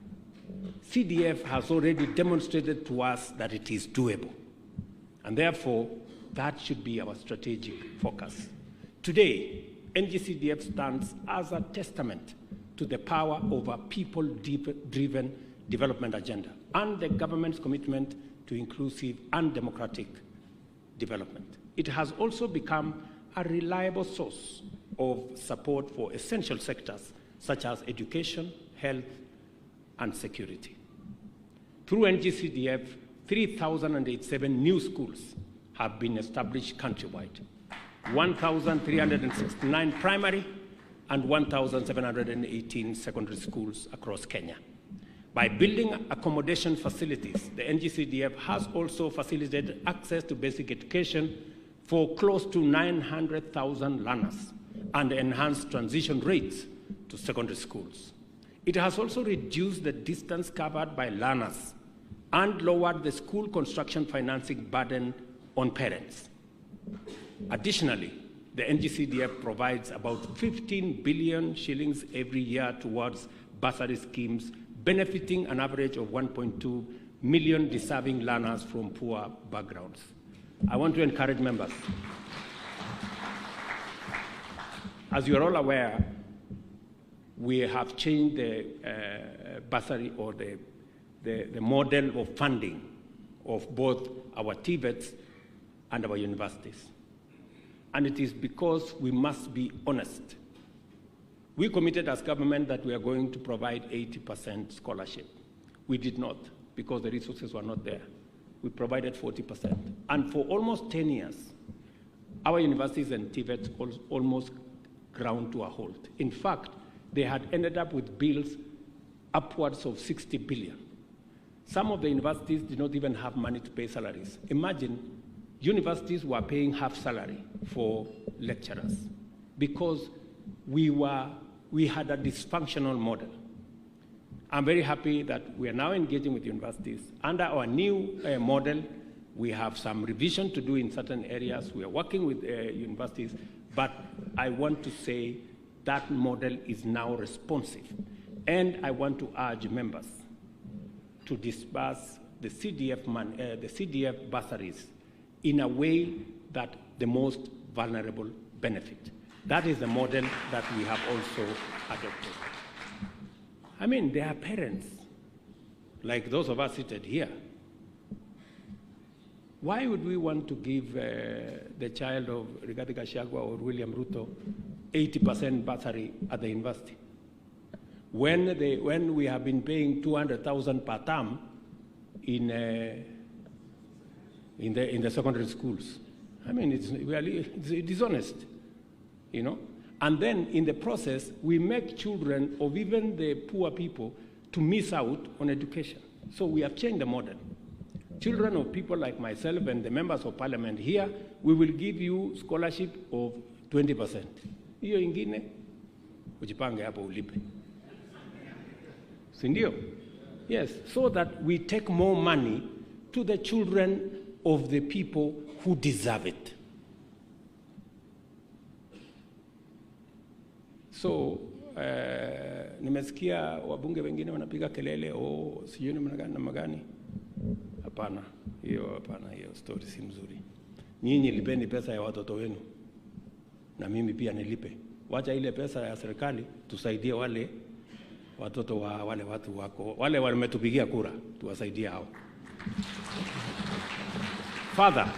Speaker 10: CDF has already demonstrated to us that it is doable, and therefore that should be our strategic focus. Today, Ng-Cdf stands as a testament to the power of a people-driven development agenda and the government's commitment to inclusive and democratic development. It has also become a reliable source of support for essential sectors such as education, health, and security. Through Ng-Cdf, 3,087 new schools have been established countrywide, 1,369 primary and 1,718 secondary schools across Kenya. By building accommodation facilities, the Ng-Cdf has also facilitated access to basic education for close to 900,000 learners and enhanced transition rates to secondary schools. It has also reduced the distance covered by learners and lowered the school construction financing burden on parents. Additionally, the Ng-Cdf provides about 15 billion shillings every year towards bursary schemes, benefiting an average of 1.2 million deserving learners from poor backgrounds. I want to encourage members. As you are all aware, we have changed the bursary or the model of funding of both our TVETs and our universities. And it is because we must be honest. We committed as government that we are going to provide 80% scholarship. We did not, because the resources were not there. We provided 40%. And for almost 10 years, our universities and TVETs almost ground to a halt. In fact, they had ended up with bills upwards of 60 billion. Some of the universities did not even have money to pay salaries. Imagine, universities were paying half salary for lecturers because we had a dysfunctional model. I'm very happy that we are now engaging with universities. Under our new model, we have some revision to do in certain areas. We are working with universities, but I want to say that model is now responsive. And I want to urge members to disburse the CDF bursaries in a way that the most vulnerable benefit. That is the model that we have also adopted. I mean, there are parents, like those of us seated here, Why would we want to give the child of Rigathi Gachagua or William Ruto 80% bursary at the university when we have been paying 200,000 per term in the secondary schools? I mean, it's dishonest, you know. And then in the process, we make children of even the poor people to miss out on education. So we have changed the model. Children of people like myself and the members of parliament here, we will give you scholarship of 20%. Hiyo ingine, ujipange hapo ulipe. Sindio? Yes, so that we take more money to the children of the people who deserve it. So, nimesikia wabunge wengine wanapiga kelele, sijui namna gani. Hapana, hiyo story si mzuri. Nyinyi lipeni pesa ya watoto wenu. Na mimi pia nilipe. Wacha ile pesa ya serikali tusaidie wale watoto wa wale watu wako. Wale wametupigia kura, tuwasaidie hao. Further,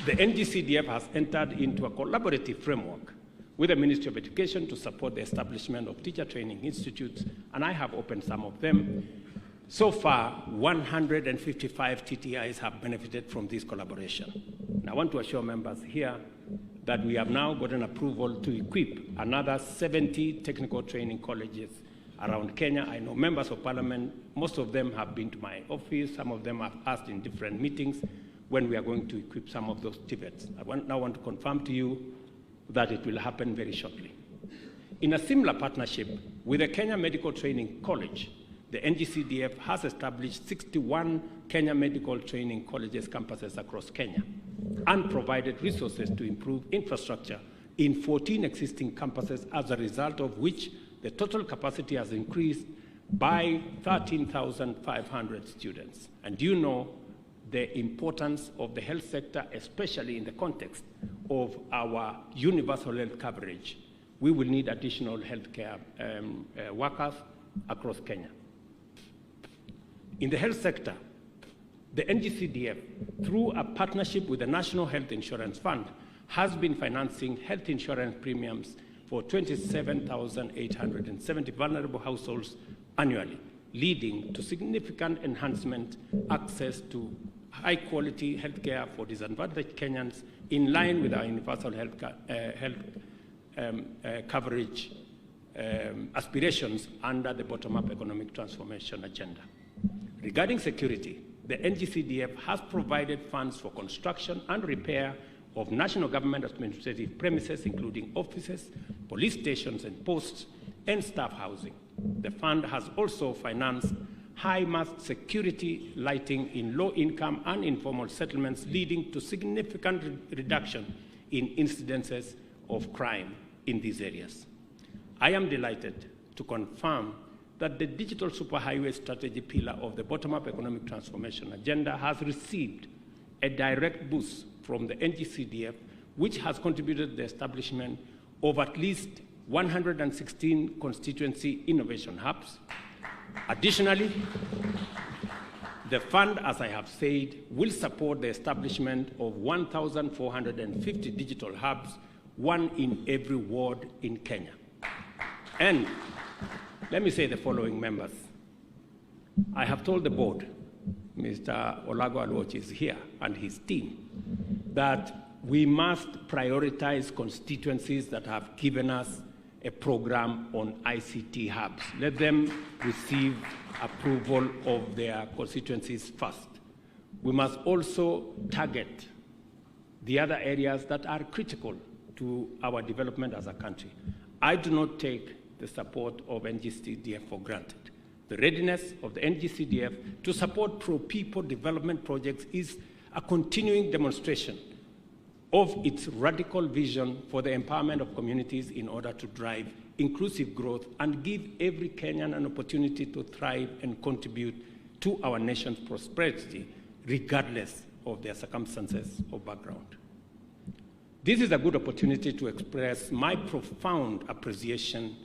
Speaker 10: the Ng-Cdf has entered into a collaborative framework with the Ministry of Education to support the establishment of teacher training institutes, and I have opened some of them. So far, 155 TTIs have benefited from this collaboration. And I want to assure members here that we have now gotten approval to equip another 70 technical training colleges around Kenya. I know members of parliament, most of them have been to my office, some of them have asked in different meetings when we are going to equip some of those TVETs. I now want to confirm to you that it will happen very shortly. In a similar partnership with the Kenya Medical Training College, the Ng-Cdf has established 61 Kenya Medical Training Colleges campuses across Kenya and provided resources to improve infrastructure in 14 existing campuses, as a result of which the total capacity has increased by 13,500 students. And you know the importance of the health sector, especially in the context of our universal health coverage. We will need additional healthcare workers across Kenya. In the health sector, the Ng-Cdf, through a partnership with the National Health Insurance Fund, has been financing health insurance premiums for 27,870 vulnerable households annually, leading to significant enhancement access to high-quality healthcare for disadvantaged Kenyans, in line with our universal health coverage aspirations under the bottom-up economic transformation agenda. Regarding security, the Ng-Cdf has provided funds for construction and repair of national government administrative premises, including offices, police stations and posts, and staff housing. The fund has also financed high-mast security lighting in low-income and informal settlements, leading to significant reduction in incidences of crime in these areas. I am delighted to confirm that the digital superhighway strategy pillar of the bottom-up economic transformation agenda has received a direct boost from the Ng-Cdf, which has contributed to the establishment of at least 116 constituency innovation hubs. Additionally, the fund, as I have said, will support the establishment of 1,450 digital hubs, one in every ward in Kenya. And let me say the following, members. I have told the board, Mr. Olago Alwoch is here, and his team, that we must prioritize constituencies that have given us a program on ICT hubs. Let them receive approval of their constituencies first. We must also target the other areas that are critical to our development as a country. I do not take the support of Ng-Cdf for granted. The readiness of the Ng-Cdf to support pro-people development projects is a continuing demonstration of its radical vision for the empowerment of communities in order to drive inclusive growth and give every Kenyan an opportunity to thrive and contribute to our nation's prosperity, regardless of their circumstances or background. This is a good opportunity to express my profound appreciation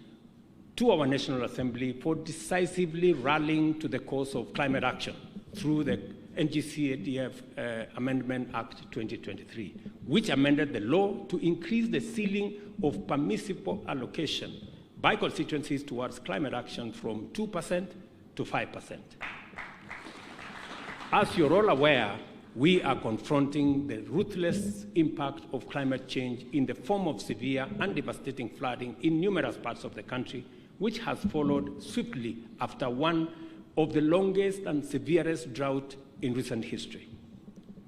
Speaker 10: to our National Assembly for decisively rallying to the cause of climate action through the Ng-Cdf Amendment Act 2023, which amended the law to increase the ceiling of permissible allocation by constituencies towards climate action from 2% to 5%. As you're all aware, we are confronting the ruthless impact of climate change in the form of severe and devastating flooding in numerous parts of the country, which has followed swiftly after one of the longest and severest drought in recent history.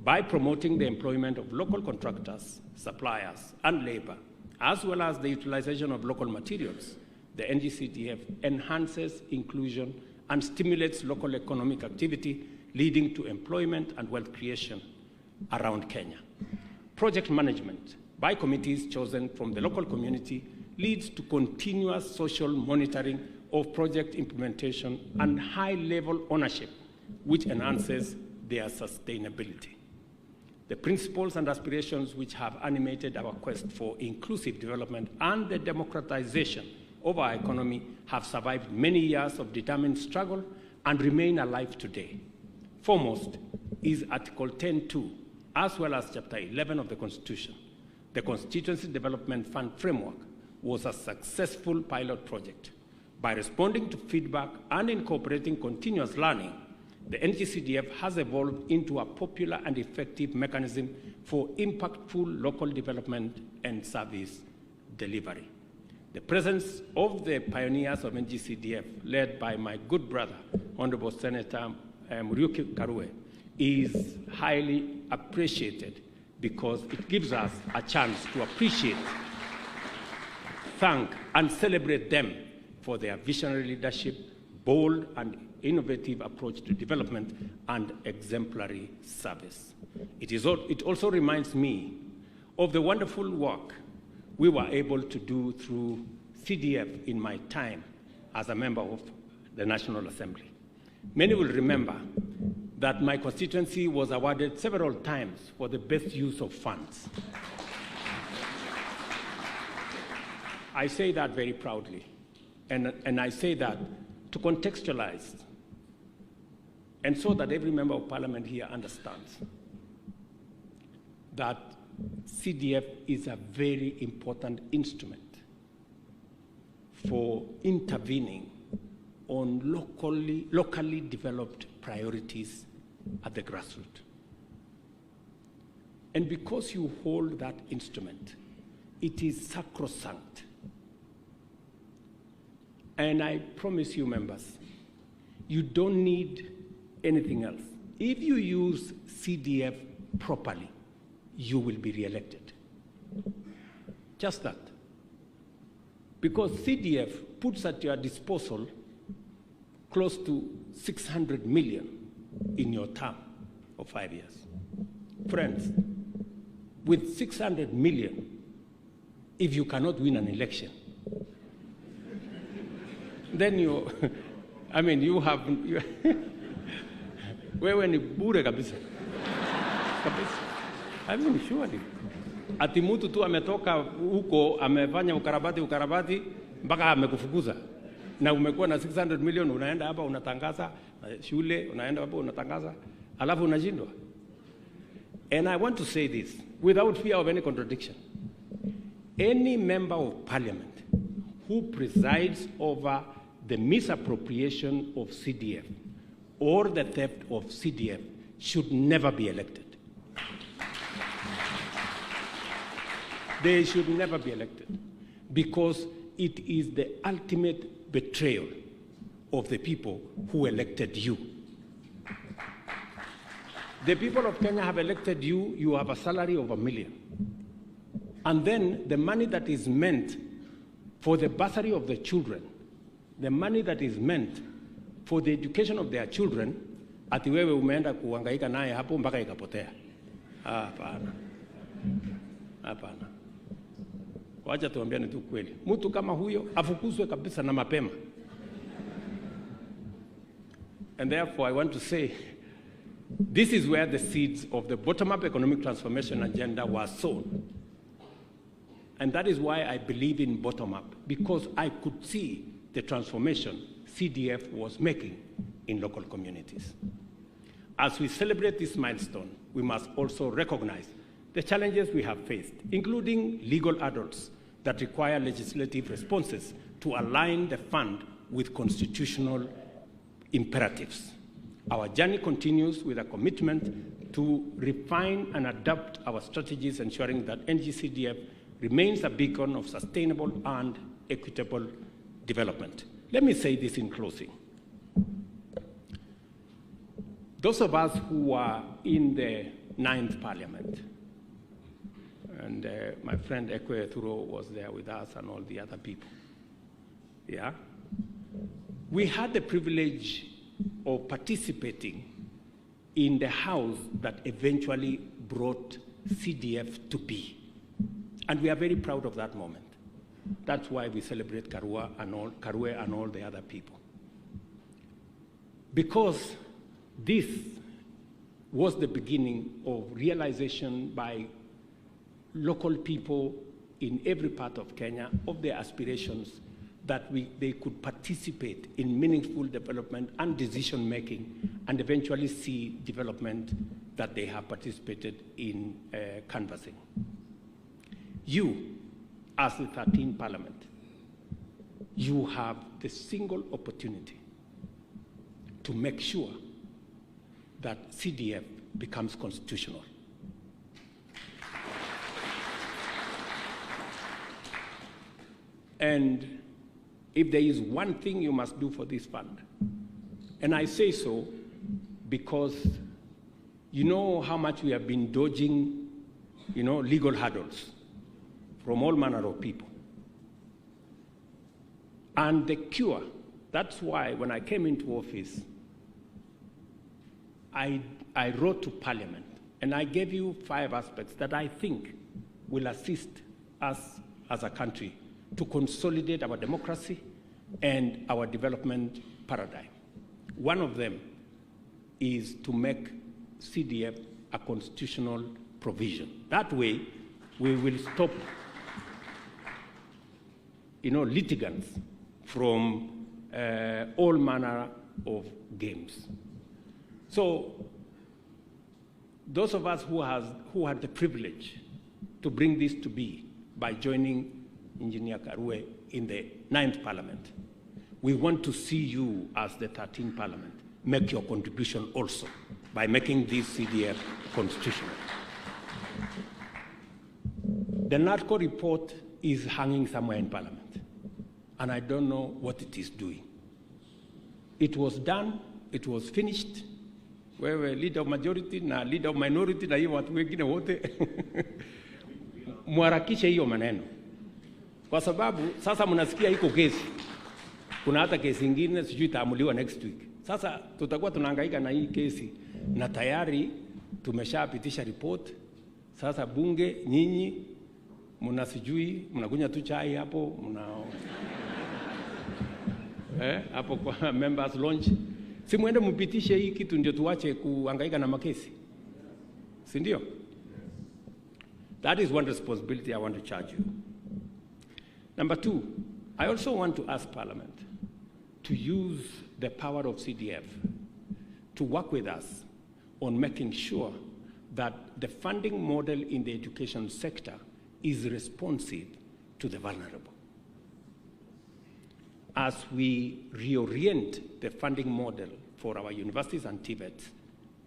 Speaker 10: By promoting the employment of local contractors, suppliers, and labor, as well as the utilization of local materials, the Ng-Cdf enhances inclusion and stimulates local economic activity, leading to employment and wealth creation around Kenya. Project management by committees chosen from the local community leads to continuous social monitoring of project implementation and high-level ownership, which enhances their sustainability. The principles and aspirations which have animated our quest for inclusive development and the democratization of our economy have survived many years of determined struggle and remain alive today. Foremost is Article 10.2, as well as Chapter 11 of the Constitution. The Constituency Development Fund Framework was a successful pilot project. By responding to feedback and incorporating continuous learning, the Ng-Cdf has evolved into a popular and effective mechanism for impactful local development and service delivery. The presence of the pioneers of Ng-Cdf, led by my good brother, Honorable Senator Muriuki Karue, is highly appreciated because it gives us a chance to appreciate, thank, and celebrate them for their visionary leadership, bold and innovative approach to development, and exemplary service. It also reminds me of the wonderful work we were able to do through CDF in my time as a member of the National Assembly. Many will remember that my constituency was awarded several times for the best use of funds. I say that very proudly, and I say that to contextualize and so that every member of parliament here understands that CDF is a very important instrument for intervening on locally developed priorities at the grassroots. And because you hold that instrument, it is sacrosanct. And I promise you, members, you don't need anything else. If you use CDF properly, you will be re-elected. Just that. Because CDF puts at your disposal close to 600 million in your term of 5 years. Friends, with 600 million, if you cannot win an election, then you have, wewe ni bure kabisa. Surely. Ati mtu tu ametoka huko, amefanya ukarabati, mpaka amekufukuza. Na umekuwa na 600 million, unaenda hapa unatangaza shule, unaenda hapa unatangaza, alafu unashindwa. And I want to say this, without fear of any contradiction. Any member of parliament who presides over the misappropriation of CDF or the theft of CDF should never be elected. They should never be elected because it is the ultimate betrayal of the people who elected you. The people of Kenya have elected you, you have a salary of $1 million. And then the money that is meant for the bursary of the children, the money that is meant for the education of their children, ati wewe umeenda kuhangaika naye hapo mpaka ikapotea. Hapana. Hapana. Wacha tuambiane tu kweli. Mtu kama huyo afukuzwe kabisa na mapema. And therefore I want to say, this is where the seeds of the bottom-up economic transformation agenda were sown. And that is why I believe in bottom-up, because I could see the transformation CDF was making in local communities. As we celebrate this milestone, we must also recognize the challenges we have faced, including legal hurdles that require legislative responses to align the fund with constitutional imperatives. Our journey continues with a commitment to refine and adapt our strategies, ensuring that Ng-Cdf remains a beacon of sustainable and equitable development. Let me say this in closing. Those of us who are in the 9th Parliament, and my friend Ekwe Thuro was there with us and all the other people, yeah? We had the privilege of participating in the house that eventually brought CDF to be. And we are very proud of that moment. That's why we celebrate Karua and all the other people. Because this was the beginning of realization by local people in every part of Kenya of their aspirations that they could participate in meaningful development and decision-making and eventually see development that they have participated in canvassing. You, as the 13th Parliament, you have the single opportunity to make sure that CDF becomes constitutional. And if there is one thing you must do for this fund, and I say so because you know how much we have been dodging, legal hurdles from all manner of people. And the cure, that's why when I came into office, I wrote to Parliament and I gave you 5 aspects that I think will assist us as a country to consolidate our democracy and our development paradigm. One of them is to make CDF a constitutional provision. That way, we will stop litigants from all manner of games. So those of us who had the privilege to bring this to be by joining Engineer Karue in the 9th Parliament, we want to see you as the 13th Parliament make your contribution also by making this CDF constitutional. The NARCO report is hanging somewhere in Parliament, and I don't know what it is doing. It was done, it was finished. Wewe leader of majority na leader of minority na hiyo watu wengine wote mwarakishe hiyo maneno, kwa sababu sasa mnasikia iko kesi, kuna hata kesi nyingine sijui itaamuliwa next week. Sasa tutakuwa tunahangaika na hii kesi na tayari tumeshapitisha report. Sasa bunge nyinyi mnasijui mnakunya tu chai hapo hapo kwa members launch. Si muende mpitishe hii kitu ndio tuache kuhangaika na makesi. Si ndio? That is one responsibility I want to charge you. Number 2, I also want to ask Parliament to use the power of CDF to work with us on making sure that the funding model in the education sector is responsive to the vulnerable. As we reorient the funding model for our universities and TVETs,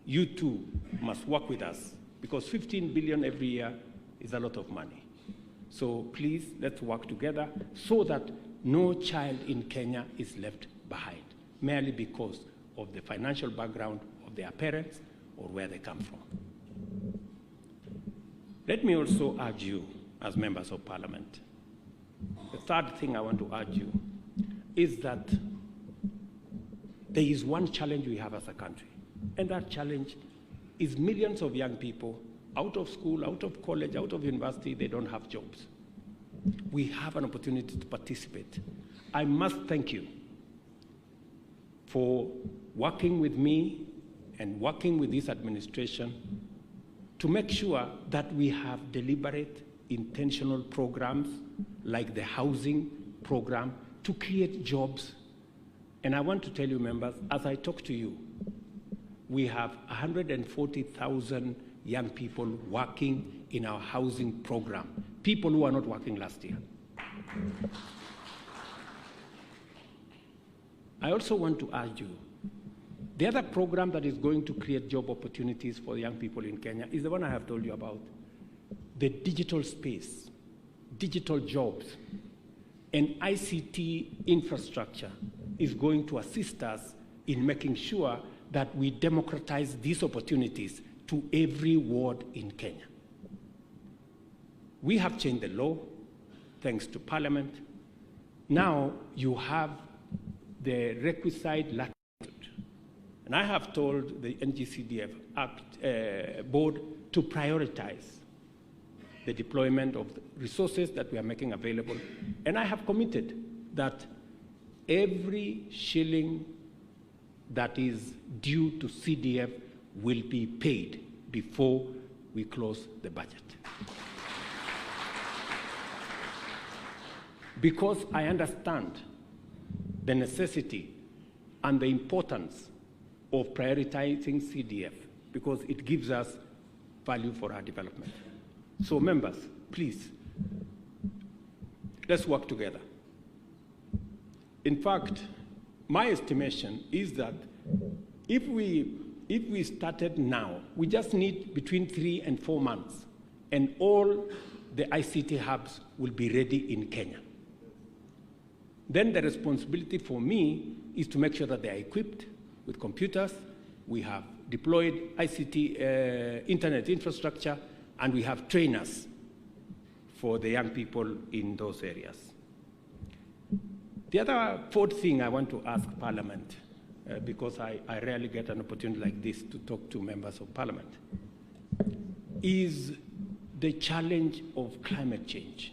Speaker 10: you too must work with us, because 15 billion every year is a lot of money. So please, let's work together so that no child in Kenya is left behind, merely because of the financial background of their parents or where they come from. Let me also urge you, as members of Parliament, the third thing I want to urge you is that there is one challenge we have as a country, and that challenge is millions of young people out of school, out of college, out of university, they don't have jobs. We have an opportunity to participate. I must thank you for working with me and working with this administration to make sure that we have deliberate, intentional programs like the housing program to create jobs. And I want to tell you, members, as I talk to you, we have 140,000 young people working in our housing program, people who are not working last year. I also want to urge you, the other program that is going to create job opportunities for young people in Kenya is the one I have told you about, the digital space, digital jobs, and ICT infrastructure is going to assist us in making sure that we democratize these opportunities to every ward in Kenya. We have changed the law, thanks to Parliament. Now you have the requisite latitude. And I have told the Ng-Cdf board to prioritize the deployment of the resources that we are making available. And I have committed that every shilling that is due to CDF will be paid before we close the budget. Because I understand the necessity and the importance of prioritizing CDF, because it gives us value for our development. So members, please, let's work together. In fact, my estimation is that if we started now, we just need between 3 and 4 months, and all the ICT hubs will be ready in Kenya. Then the responsibility for me is to make sure that they are equipped with computers, we have deployed ICT internet infrastructure, and we have trainers for the young people in those areas. The other fourth thing I want to ask Parliament, because I rarely get an opportunity like this to talk to members of Parliament, is the challenge of climate change.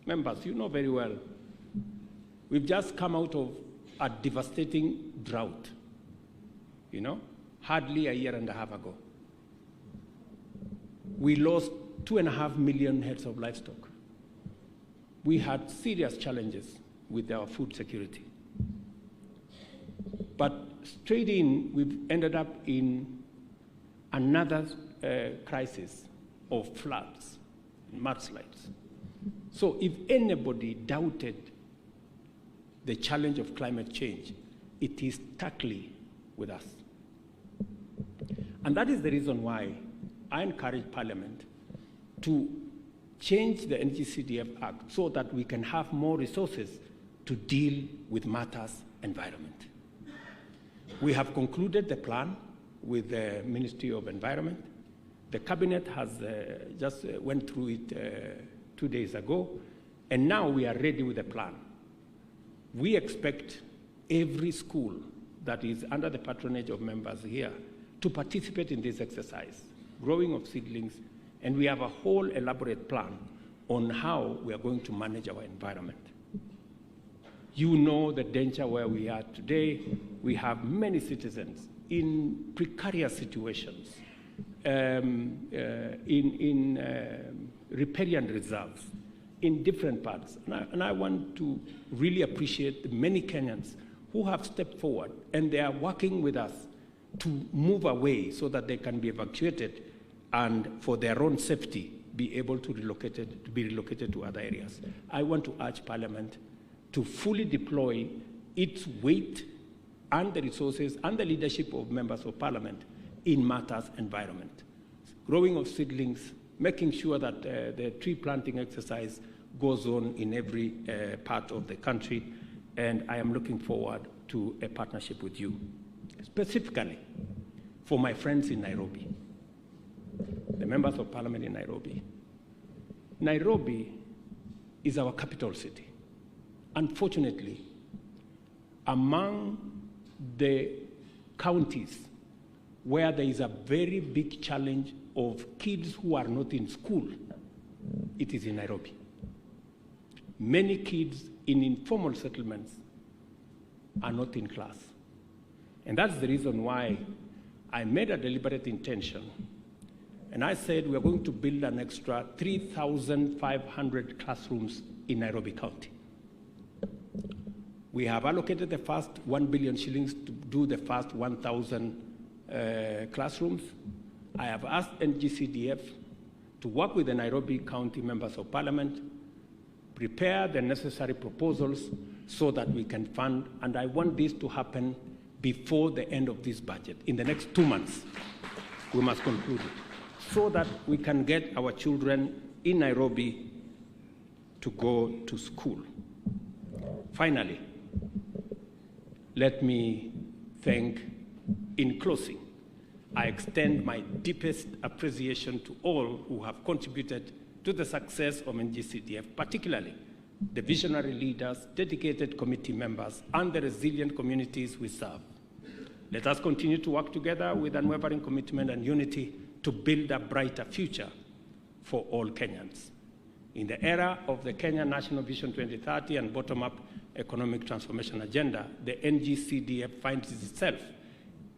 Speaker 10: Members, you know very well, we've just come out of a devastating drought, hardly a year and a half ago. We lost 2.5 million heads of livestock. We had serious challenges with our food security. But straight in, we've ended up in another crisis of floods, mudslides. So if anybody doubted the challenge of climate change, it is starkly with us. And that is the reason why I encourage Parliament to change the Ng-Cdf Act so that we can have more resources to deal with matters environment. We have concluded the plan with the Ministry of Environment. The Cabinet has just went through it 2 days ago, and now we are ready with the plan. We expect every school that is under the patronage of members here to participate in this exercise, growing of seedlings, and we have a whole elaborate plan on how we are going to manage our environment. You know the danger where we are today. We have many citizens in precarious situations, in riparian reserves, in different parts. And I want to really appreciate the many Kenyans who have stepped forward, and they are working with us to move away so that they can be evacuated and for their own safety be able to be relocated to other areas. I want to urge Parliament to fully deploy its weight and the resources and the leadership of members of Parliament in matters environment. Growing of seedlings, making sure that the tree planting exercise goes on in every part of the country, and I am looking forward to a partnership with you. Specifically, for my friends in Nairobi, the members of Parliament in Nairobi. Nairobi is our capital city. Unfortunately, among the counties where there is a very big challenge of kids who are not in school, it is in Nairobi. Many kids in informal settlements are not in class. And that's the reason why I made a deliberate intention. And I said we are going to build an extra 3,500 classrooms in Nairobi County. We have allocated the first 1 billion shillings to do the first 1,000 classrooms. I have asked Ng-Cdf to work with the Nairobi County Members of Parliament, prepare the necessary proposals so that we can fund, and I want this to happen before the end of this budget. In the next 2 months, we must conclude it, so that we can get our children in Nairobi to go to school. Finally, let me thank, in closing, I extend my deepest appreciation to all who have contributed to the success of Ng-Cdf, particularly the visionary leaders, dedicated committee members, and the resilient communities we serve. Let us continue to work together with unwavering commitment and unity to build a brighter future for all Kenyans. In the era of the Kenya National Vision 2030 and bottom-up economic transformation agenda, the Ng-Cdf finds itself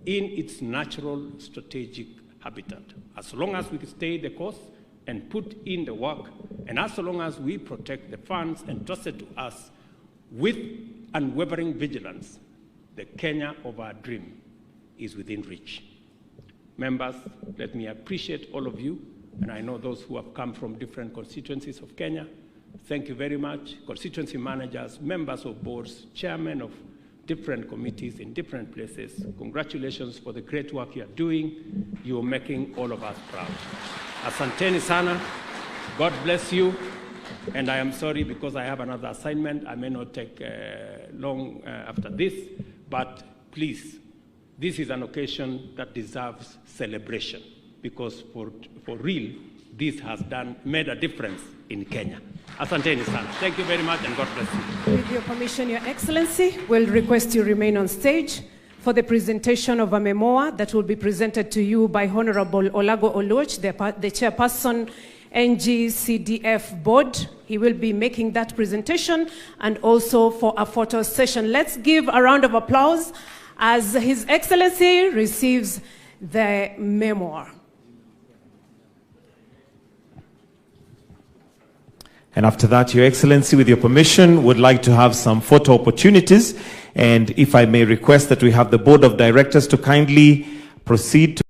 Speaker 10: in its natural strategic habitat. As long as we stay the course and put in the work, and as long as we protect the funds entrusted to us with unwavering vigilance, the Kenya of our dream is within reach. Members, let me appreciate all of you, and I know those who have come from different constituencies of Kenya. Thank you very much. Constituency managers, members of boards, chairmen of different committees in different places. Congratulations for the great work you are doing. You are making all of us proud. Asanteni sana. God bless you. And I am sorry because I have another assignment. I may not take long after this, but please, this is an occasion that deserves celebration because for real, this has made a difference in Kenya. Asanteni sana. Thank you very much and God bless you.
Speaker 11: With your permission, Your Excellency, we'll request you remain on stage for the presentation of a memoir that will be presented to you by Honorable Olago Oluoch, the chairperson, Ng-Cdf board. He will be making that presentation and also for a photo session. Let's give a round of applause as His Excellency receives the memoir.
Speaker 1: And after that, Your Excellency, with your permission, would like to have some photo opportunities. And if I may request that we have the Board of Directors to kindly proceed to